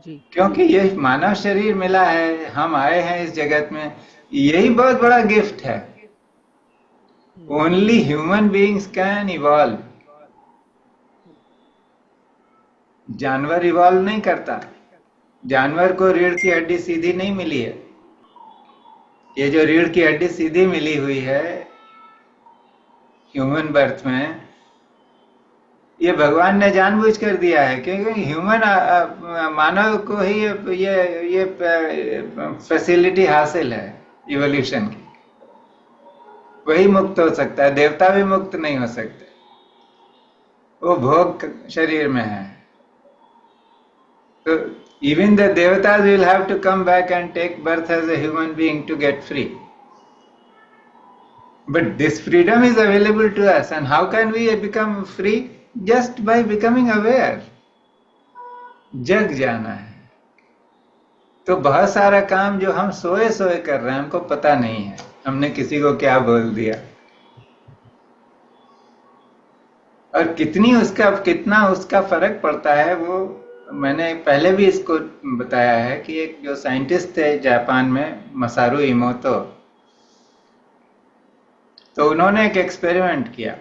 जी। क्योंकि ये मानव शरीर मिला है, हम आए हैं इस जगत में, यही बहुत बड़ा गिफ्ट है। Hmm, only human beings can evolve. जानवर इवॉल्व नहीं करता, जानवर को रीढ़ की हड्डी सीधी नहीं मिली है। ये जो रीढ़ की हड्डी सीधी मिली हुई है ह्यूमन बर्थ में, ये भगवान ने जानबूझ कर दिया है, क्योंकि ह्यूमन मानव को ही ये फैसिलिटी हासिल है इवोल्यूशन की। वही मुक्त हो सकता है, देवता भी मुक्त नहीं हो सकते, वो भोग शरीर में है। तो even the devatas will have to come back and take birth as a human being to get free. But this freedom is available to us, and how can we become free? Just by becoming aware. जग जाना है। तो बहुत सारा काम जो हम सोए सोए कर रहे हैं, हमको पता नहीं है हमने किसी को क्या बोल दिया, और कितना उसका फर्क पड़ता है वो मैंने पहले भी इसको बताया है कि एक जो साइंटिस्ट थे जापान में, मसारू इमोतो, तो उन्होंने एक एक्सपेरिमेंट किया।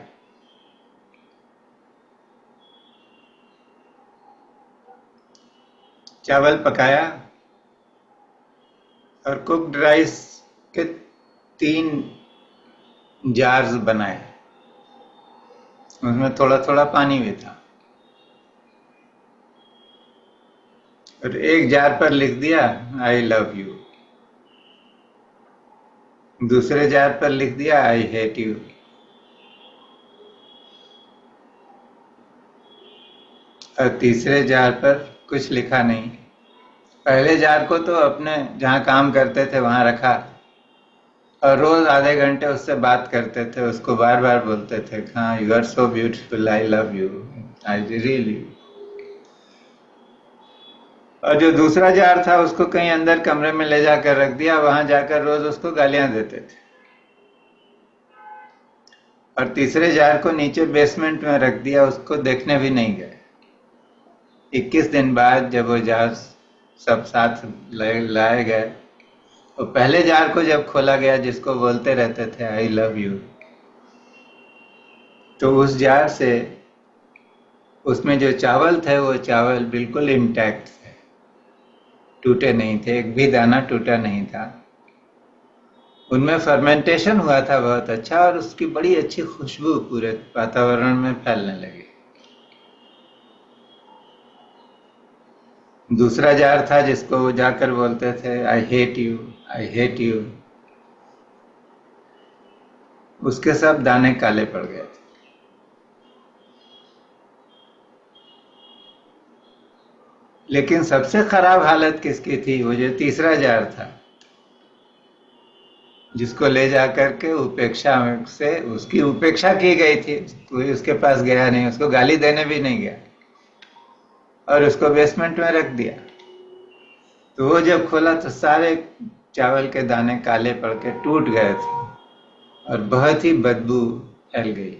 चावल पकाया और कुक्ड राइस के 3 जार्स बनाए, उसमें थोड़ा थोड़ा पानी भी था, और एक जार पर लिख दिया आई लव यू, दूसरे जार पर लिख दिया आई हेट यू, और तीसरे जार पर कुछ लिखा नहीं। पहले जार को तो अपने जहाँ काम करते थे वहां रखा, और रोज आधे घंटे उससे बात करते थे, उसको बार बार बोलते थे, हाँ you are so beautiful, I love you, I really. और जो दूसरा जार था उसको कहीं अंदर कमरे में ले जाकर रख दिया, वहां जाकर रोज उसको गालियां देते थे। और तीसरे जार को नीचे बेसमेंट में रख दिया, उसको देखने भी नहीं गए। 21 दिन बाद जब वो जार सब साथ लाए गए, तो पहले जार को जब खोला गया जिसको बोलते रहते थे आई लव यू, तो उस जार से उसमें जो चावल थे वो चावल बिल्कुल इंटैक्ट थे, टूटे नहीं थे, एक भी दाना टूटा नहीं था। उनमें फर्मेंटेशन हुआ था बहुत अच्छा, और उसकी बड़ी अच्छी खुशबू पूरे वातावरण में फैलने लगी। दूसरा जार था जिसको वो जाकर बोलते थे I hate you, I hate you, उसके सब दाने काले पड़ गए थे। लेकिन सबसे खराब हालत किसकी थी? वो जो तीसरा जार था, जिसको ले जाकर के उपेक्षा से उसकी उपेक्षा की गई थी, कोई उसके पास गया नहीं, उसको गाली देने भी नहीं गया, और उसको बेसमेंट में रख दिया। तो वो जब खोला तो सारे चावल के दाने काले पड़ के टूट गए थे, और बहुत ही बदबू फैल गई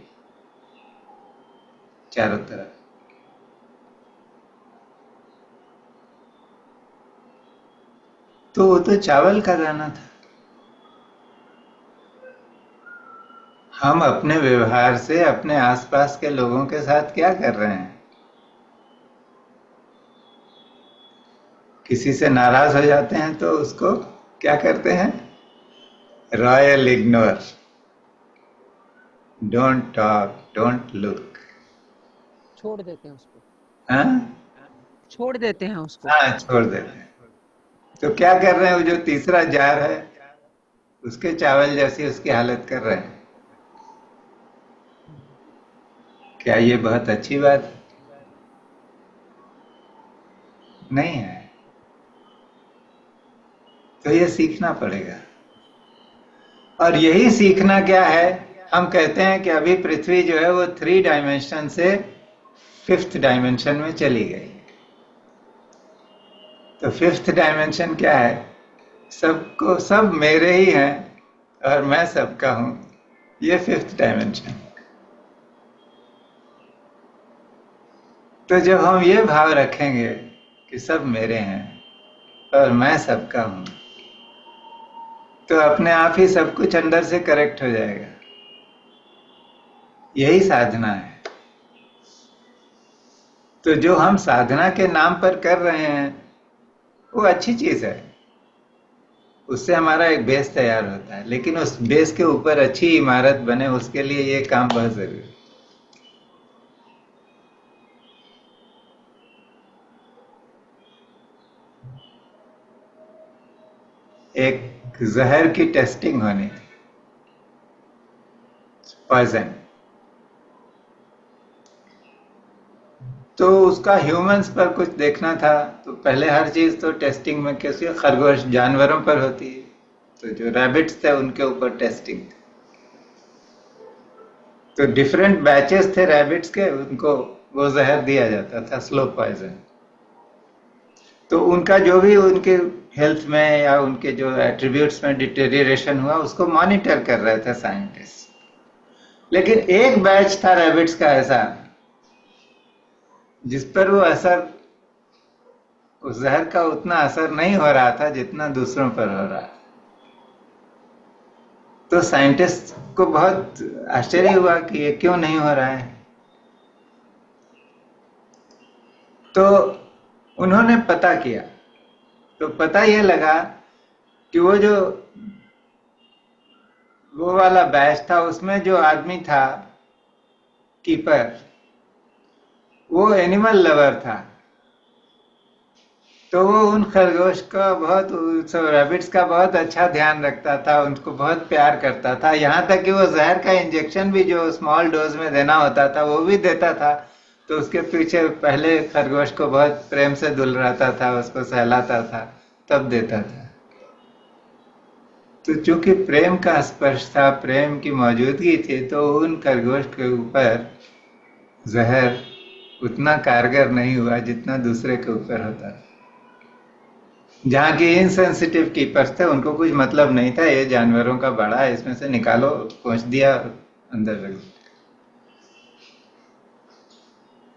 चारों तरफ। तो वो तो चावल का दाना था। हम अपने व्यवहार से अपने आसपास के लोगों के साथ क्या कर रहे हैं? किसी से नाराज हो जाते हैं तो उसको क्या करते हैं? Royal ignore, don't talk, don't look. छोड़ देते हैं उसको। हाँ, छोड़ देते हैं उसको। हाँ, छोड़ देते हैं। तो क्या कर रहे हैं? वो जो तीसरा जार है उसके चावल जैसी उसकी हालत कर रहे हैं। क्या ये बहुत अच्छी बात है? नहीं है। तो ये सीखना पड़ेगा। और यही सीखना क्या है, हम कहते हैं कि अभी पृथ्वी जो है वो 3 डायमेंशन से 5th डायमेंशन में चली गई। तो 5th डायमेंशन क्या है? सबको सब मेरे ही हैं और मैं सबका हूं। ये 5th डायमेंशन। तो जब हम ये भाव रखेंगे कि सब मेरे हैं और मैं सबका हूं, तो अपने आप ही सब कुछ अंदर से करेक्ट हो जाएगा। यही साधना है। तो जो हम साधना के नाम पर कर रहे हैं वो अच्छी चीज है, उससे हमारा एक बेस तैयार होता है, लेकिन उस बेस के ऊपर अच्छी इमारत बने उसके लिए ये काम बहुत जरूरी है। एक जहर की टेस्टिंग होनी थी, पॉइजन। तो उसका ह्यूमंस पर कुछ देखना था, तो पहले हर चीज तो टेस्टिंग में कैसे, खरगोश जानवरों पर होती है, तो जो रैबिट्स थे उनके ऊपर टेस्टिंग थी। तो डिफरेंट बैचेस थे रैबिट्स के, उनको वो जहर दिया जाता था, स्लो पॉइजन। तो उनका जो भी उनके हेल्थ में या उनके जो एट्रीब्यूट्स में डिटेरियरेशन हुआ उसको मॉनिटर कर रहे थे साइंटिस्ट। लेकिन एक बैच था रैबिट्स का ऐसा जिस पर वो असर, उस जहर का उतना असर नहीं हो रहा था जितना दूसरों पर हो रहा। तो साइंटिस्ट को बहुत आश्चर्य हुआ कि ये क्यों नहीं हो रहा है। तो उन्होंने पता किया, तो पता ये लगा कि वो वाला बैच था उसमें जो आदमी था कीपर, वो एनिमल लवर था। तो वो उन खरगोश का बहुत, रैबिट्स का बहुत अच्छा ध्यान रखता था, उनको बहुत प्यार करता था, यहाँ तक कि वो जहर का इंजेक्शन भी जो स्मॉल डोज में देना होता था वो भी देता था। तो उसके पीछे पहले खरगोश को बहुत प्रेम से दुलराता था, उसको सहलाता था, तब देता था। तो चूंकि प्रेम का स्पर्श था, प्रेम की मौजूदगी थी, तो उन खरगोश के ऊपर जहर उतना कारगर नहीं हुआ जितना दूसरे के ऊपर होता था। जहाँ की इनसेंसिटिव कीपर्स थे उनको कुछ मतलब नहीं था, ये जानवरों का बड़ा है, इसमें से निकालो, पहुंच दिया, अंदर रख दिया।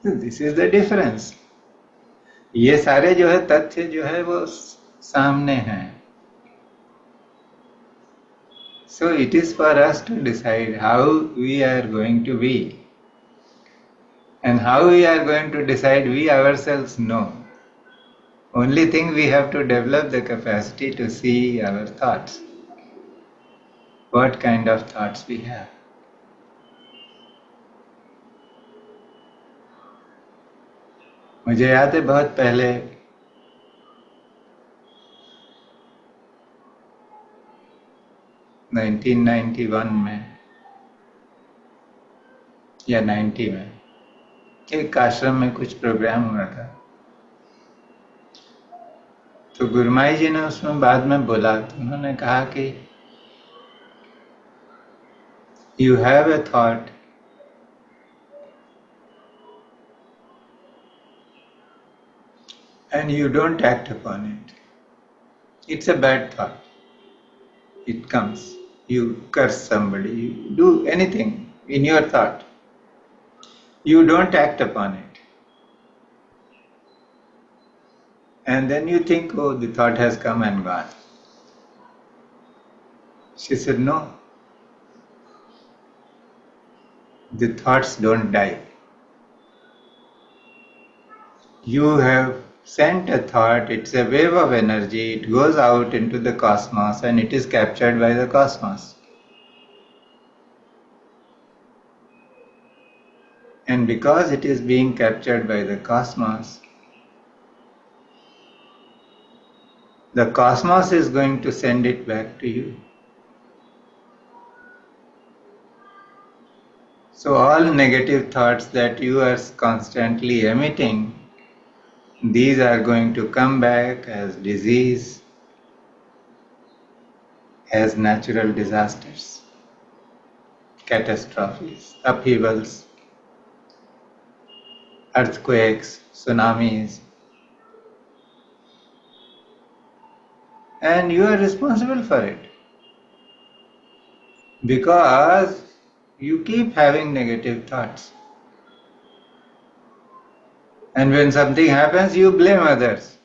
This is the difference. ये सारे जो है तथ्य जो है वो सामने हैं। So it is for us to decide how we are going to be, and how we are going to decide we ourselves know. Only thing, we have to develop the capacity to see our thoughts, what kind of thoughts we have. मुझे याद है बहुत पहले 1991 में या 90 में एक आश्रम में कुछ प्रोग्राम हुआ था। तो गुरुमाई जी ने उसमें बाद में बोला, तो उन्होंने कहा कि you have a thought and you don't act upon it. It's a bad thought. It comes. You curse somebody, you do anything in your thought. You don't act upon it. And then you think, oh, the thought has come and gone. She said, no. The thoughts don't die. You have sent a thought, it's a wave of energy, it goes out into the cosmos and it is captured by the cosmos. And because it is being captured by the cosmos is going to send it back to you. So all negative thoughts that you are constantly emitting these are going to come back as disease, as natural disasters, catastrophes, upheavals, earthquakes, tsunamis, and you are responsible for it because you keep having negative thoughts. And when something happens, you blame others.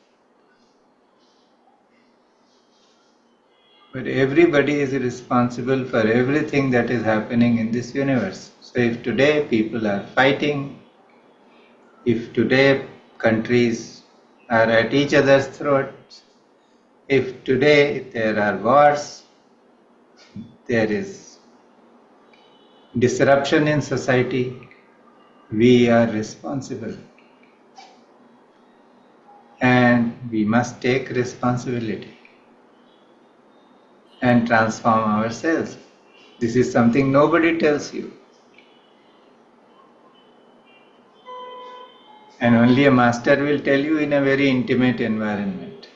But everybody is responsible for everything that is happening in this universe. So if today people are fighting, if today countries are at each other's throats, if today there are wars, there is disruption in society, we are responsible. And we must take responsibility and transform ourselves. This is something nobody tells you. And only a master will tell you in a very intimate environment.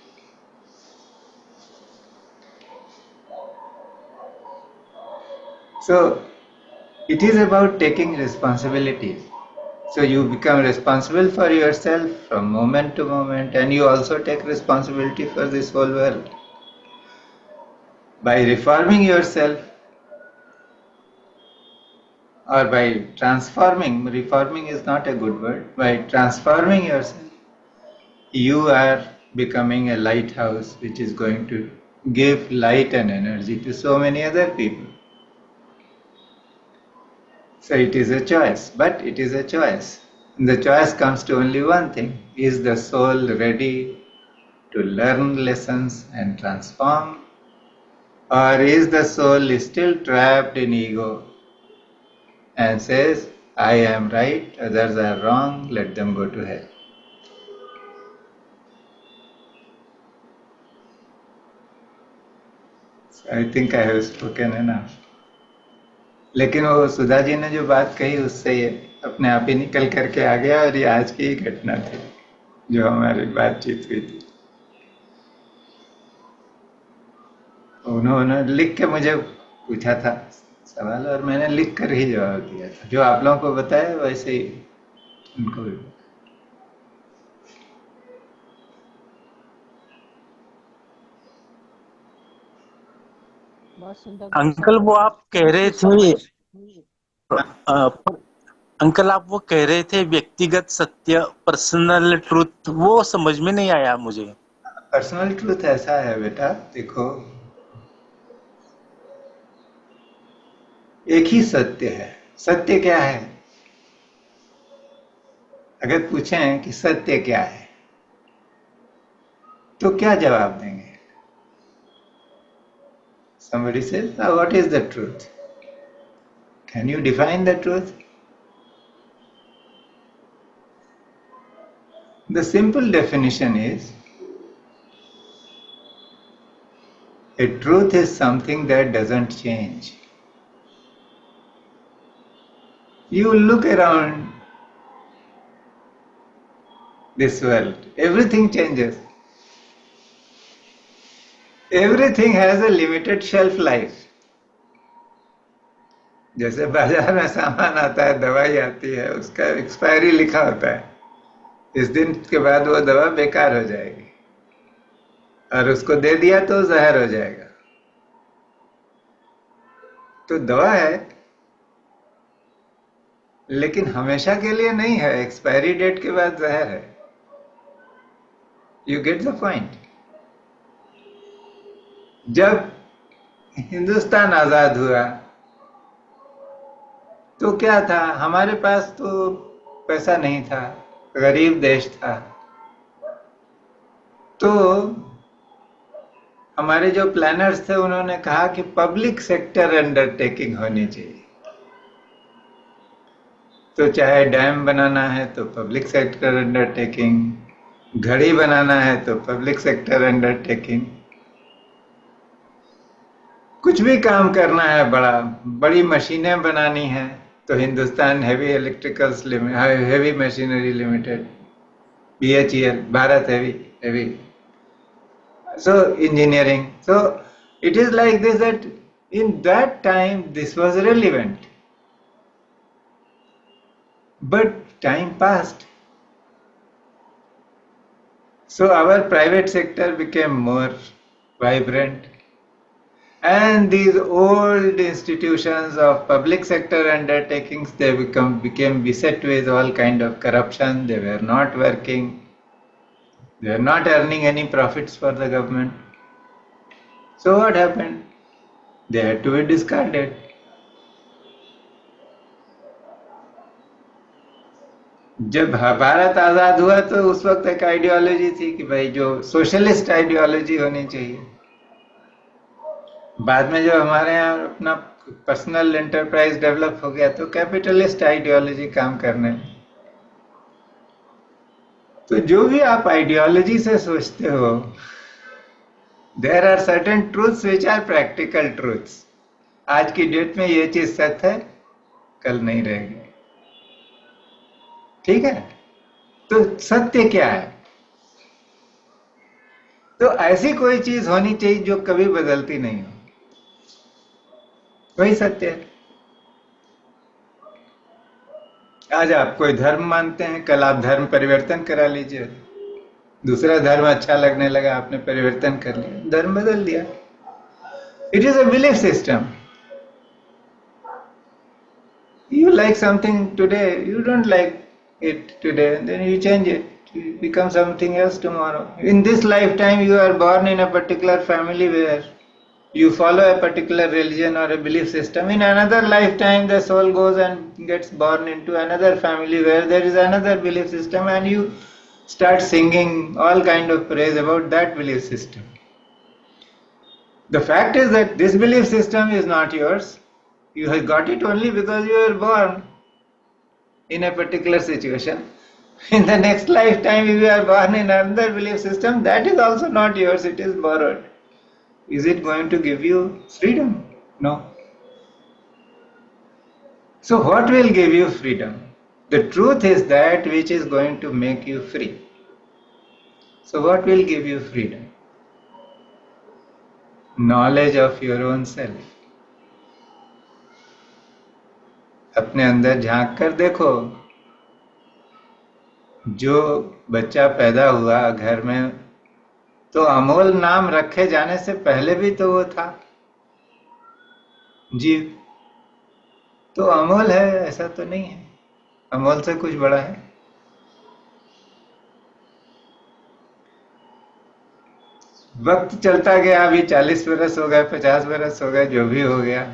So it is about taking responsibilities. So you become responsible for yourself from moment to moment, and you also take responsibility for this whole world. By reforming yourself or by transforming, reforming is not a good word, by transforming yourself, you are becoming a lighthouse which is going to give light and energy to so many other people. So it is a choice, but it is a choice. And the choice comes to only one thing. Is the soul ready to learn lessons and transform? Or is the soul still trapped in ego and says, I am right, others are wrong, let them go to hell? So I think I have spoken enough. लेकिन वो सुधा जी ने जो बात कही उससे ये अपने आप ही निकल करके आ गया और ये आज की ही घटना थी जो हमारी बातचीत हुई थी। उन्होंने लिख के मुझे पूछा था सवाल और मैंने लिख कर ही जवाब दिया था। जो आप लोगों को बताया वैसे ही उनको भी। बहुत सुंदर अंकल वो आप कह रहे थे अंकल आप वो कह रहे थे व्यक्तिगत सत्य, पर्सनल ट्रूथ, वो समझ में नहीं आया मुझे। पर्सनल ट्रूथ ऐसा है बेटा, देखो एक ही सत्य है। सत्य क्या है? अगर पूछें कि सत्य क्या है तो क्या जवाब देंगे? Somebody says, what is the truth? Can you define the truth? The simple definition is, a truth is something that doesn't change. You look around this world, everything changes. Everything has a limited shelf life. जैसे बाजार में सामान आता है, दवाई आती है, उसका एक्सपायरी लिखा होता है, इस दिन के बाद वो दवा बेकार हो जाएगी और उसको दे दिया तो जहर हो जाएगा। तो दवा है लेकिन हमेशा के लिए नहीं है, एक्सपायरी डेट के बाद जहर है। You get the point. जब हिंदुस्तान आजाद हुआ तो क्या था? हमारे पास तो पैसा नहीं था, गरीब देश था, तो हमारे जो प्लानर्स थे उन्होंने कहा कि पब्लिक सेक्टर अंडरटेकिंग होनी चाहिए। तो चाहे डैम बनाना है तो पब्लिक सेक्टर अंडरटेकिंग, घड़ी बनाना है तो पब्लिक सेक्टर अंडरटेकिंग, कुछ भी काम करना है, बड़ी मशीनें बनानी है तो Hindustan heavy electricals heavy machinery limited, BHEL, Bharat Heavy. So engineering. So it is like this, that in that time this was relevant. But time passed. So our private sector became more vibrant. And these old institutions of public sector undertakings, they became beset with all kind of corruption. They were not working. They were not earning any profits for the government. So what happened? They had to be discarded. जब भारत आजाद हुआ तो उस वक्त एक ideology थी कि भाई जो सोशलिस्ट आइडियोलॉजी होनी चाहिए। बाद में जो हमारे यहाँ अपना पर्सनल एंटरप्राइज डेवलप हो गया तो कैपिटलिस्ट आइडियोलॉजी काम करने लगी। तो जो भी आप आइडियोलॉजी से सोचते हो, there are certain truths which are practical truths. आज की डेट में ये चीज सत्य है, कल नहीं रहेगी। ठीक है, तो सत्य क्या है? तो ऐसी कोई चीज होनी चाहिए जो कभी बदलती नहीं हो, वही सत्य है। आज आप कोई धर्म मानते हैं, कल आप धर्म परिवर्तन करा लीजिए, दूसरा धर्म अच्छा लगने लगा, आपने परिवर्तन कर लिया, धर्म बदल दिया। It is a belief system. You like something today, you don't like it today, and then you change it, you become something else tomorrow. In this lifetime, you are born in a particular family where you follow a particular religion or a belief system. In another lifetime, the soul goes and gets born into another family where there is another belief system, and you start singing all kind of praise about that belief system. The fact is that this belief system is not yours. You have got it only because you were born in a particular situation. In the next lifetime, if you are born in another belief system, that is also not yours, it is borrowed. Is it going to give you freedom? No. So what will give you freedom? The truth is that which is going to make you free. So what will give you freedom? Knowledge of your own self. अपने अंदर झांक कर देखो, जो बच्चा पैदा हुआ घर में, तो अमोल नाम रखे जाने से पहले भी तो वो था जीव। तो अमोल है ऐसा तो नहीं है, अमोल से कुछ बड़ा है। वक्त चलता गया, अभी 40 बरस हो गए, 50 बरस हो गए, जो भी हो गया,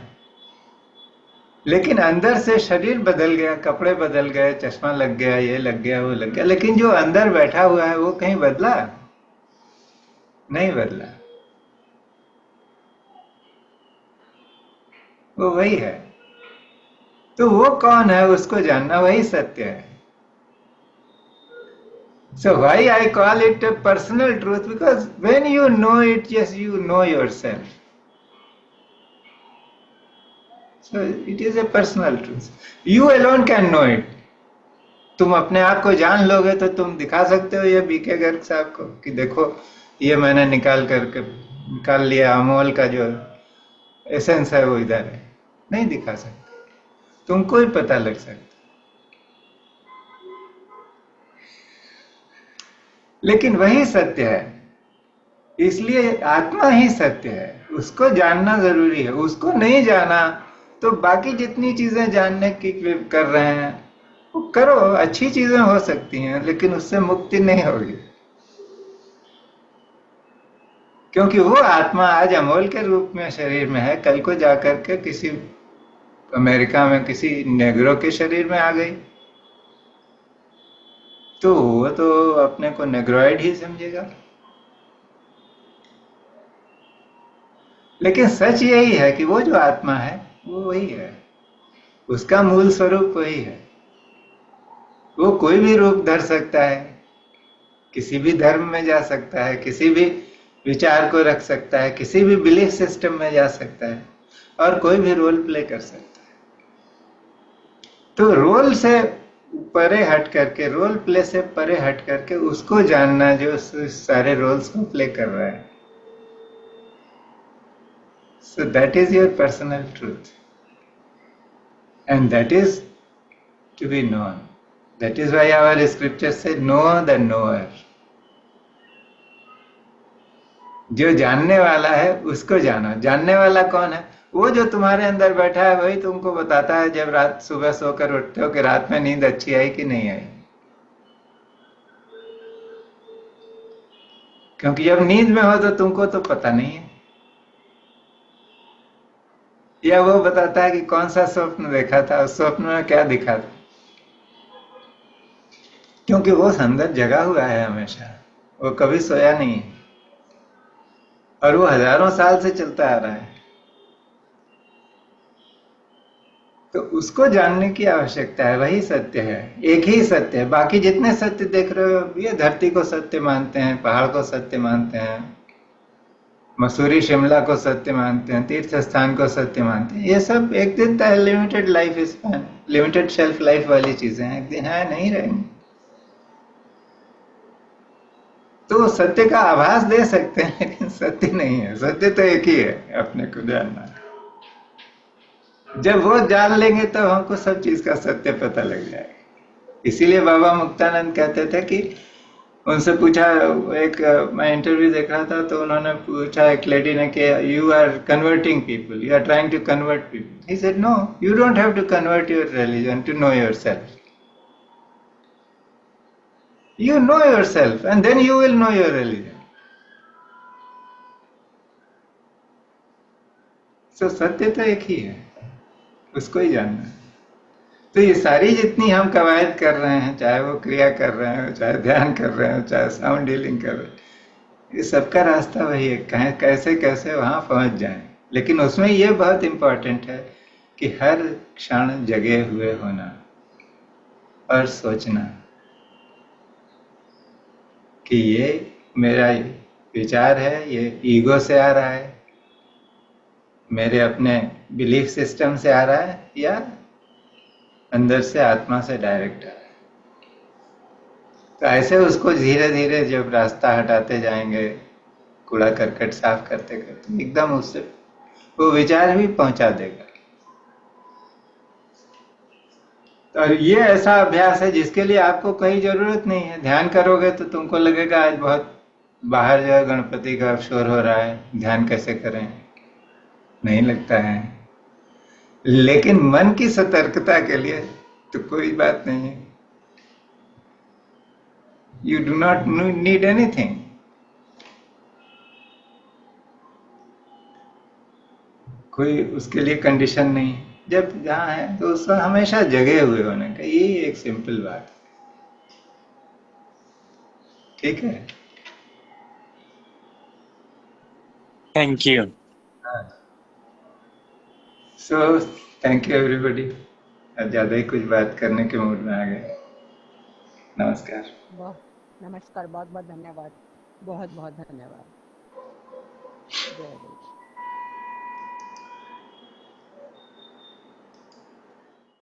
लेकिन अंदर से शरीर बदल गया, कपड़े बदल गए, चश्मा लग गया, ये लग गया, वो लग गया, लेकिन जो अंदर बैठा हुआ है वो कहीं बदला नहीं, बदला, वो वही है। तो वो कौन है उसको जानना, वही सत्य है। So why I call it a personal truth? Because when you know it, yes, you know yourself. So it is a personal truth. You alone can know it. तुम अपने आप को जान लोगे तो तुम दिखा सकते हो ये बीके गर्ग साहब को कि देखो ये मैंने निकाल लिया, अमोल का जो एसेंस है वो इधर है। नहीं दिखा सकते, तुमको ही पता लग सकता, लेकिन वही सत्य है। इसलिए आत्मा ही सत्य है, उसको जानना जरूरी है। उसको नहीं जाना तो बाकी जितनी चीजें जानने की कर रहे हैं वो करो, अच्छी चीजें हो सकती हैं, लेकिन उससे मुक्ति नहीं होगी, क्योंकि वो आत्मा आज अमोल के रूप में शरीर में है, कल को जाकर के किसी अमेरिका में किसी नेग्रो के शरीर में आ गई तो वो तो अपने को नेग्रोइड ही समझेगा। लेकिन सच यही है कि वो जो आत्मा है वो वही है, उसका मूल स्वरूप वही है। वो कोई भी रूप धर सकता है, किसी भी धर्म में जा सकता है, किसी भी विचार को रख सकता है, किसी भी बिलीफ सिस्टम में जा सकता है, और कोई भी रोल प्ले कर सकता है। तो रोल से परे हट करके, रोल प्ले से परे हट करके उसको जानना जो सारे रोल्स को प्ले कर रहा है. So that is your personal truth, and that is to be known. That is why our scriptures say, know the knower. जो जानने वाला है उसको जानो. जानने वाला कौन है? वो जो तुम्हारे अंदर बैठा है वही तुमको बताता है जब रात सुबह सोकर उठते हो कि रात में नींद अच्छी आई कि नहीं आई. क्योंकि जब नींद में हो तो तुमको तो पता नहीं है. या वो बताता है कि कौन सा स्वप्न देखा था, उस स्वप्न में क्या दिखा था. क्योंकि वो अंदर जगा हुआ है हमेशा, वो कभी सोया नहीं है, और वो हजारों साल से चलता आ रहा है. तो उसको जानने की आवश्यकता है. वही सत्य है, एक ही सत्य है. बाकी जितने सत्य देख रहे हो, ये धरती को सत्य मानते हैं, पहाड़ को सत्य मानते हैं, मसूरी शिमला को सत्य मानते हैं, तीर्थ स्थान को सत्य मानते हैं. ये सब एक दिन तक limited life span, limited shelf life वाली चीजें हैं. एक दिन है नहीं रहेंगी. तो सत्य का आभास दे सकते हैं लेकिन सत्य नहीं है. सत्य तो एक ही है, अपने को जानना है. जब वो जान लेंगे तो हमको सब चीज का सत्य पता लग जाएगा. इसीलिए बाबा मुक्तानंद कहते थे कि उनसे पूछा, एक मैं इंटरव्यू देख रहा था तो उन्होंने पूछा एक लेडी ने कि you are converting people, you are trying to convert people. He said no, you don't have to convert your religion to know yourself. You know yourself and then you will know your religion. So सत्य तो एक ही है, उसको ही जानना है. तो ये सारी जितनी हम कवायद कर रहे हैं, चाहे वो क्रिया कर रहे हैं, चाहे ध्यान कर रहे हैं, चाहे साउंड हीलिंग कर रहे हैं, ये सबका रास्ता वही है, कैसे कैसे वहां पहुंच जाएं. लेकिन उसमें ये बहुत इंपॉर्टेंट है कि हर क्षण जगे हुए होना और सोचना कि ये मेरा विचार है, ये ईगो से आ रहा है, मेरे अपने बिलीफ सिस्टम से आ रहा है, या अंदर से आत्मा से डायरेक्ट आ रहा है. तो ऐसे उसको धीरे धीरे जब रास्ता हटाते जाएंगे, कूड़ा करकट साफ करते करते, एकदम उससे वो विचार भी पहुंचा देगा. और ये ऐसा अभ्यास है जिसके लिए आपको कहीं जरूरत नहीं है. ध्यान करोगे तो तुमको लगेगा आज बहुत बाहर जो है गणपति का शोर हो रहा है, ध्यान कैसे करें, नहीं लगता है. लेकिन मन की सतर्कता के लिए तो कोई बात नहीं है. You do not need anything. कोई उसके लिए कंडीशन नहीं है. जब जहाँ है तो उसको हमेशा जगे हुए होने का, यही एक सिंपल बात है. ठीक है. Thank you. So thank you everybody. ज्यादा ही कुछ बात करने के मूड में आ गए. नमस्कार. नमस्कार, बहुत बहुत धन्यवाद, बहुत बहुत धन्यवाद. जय गुरु.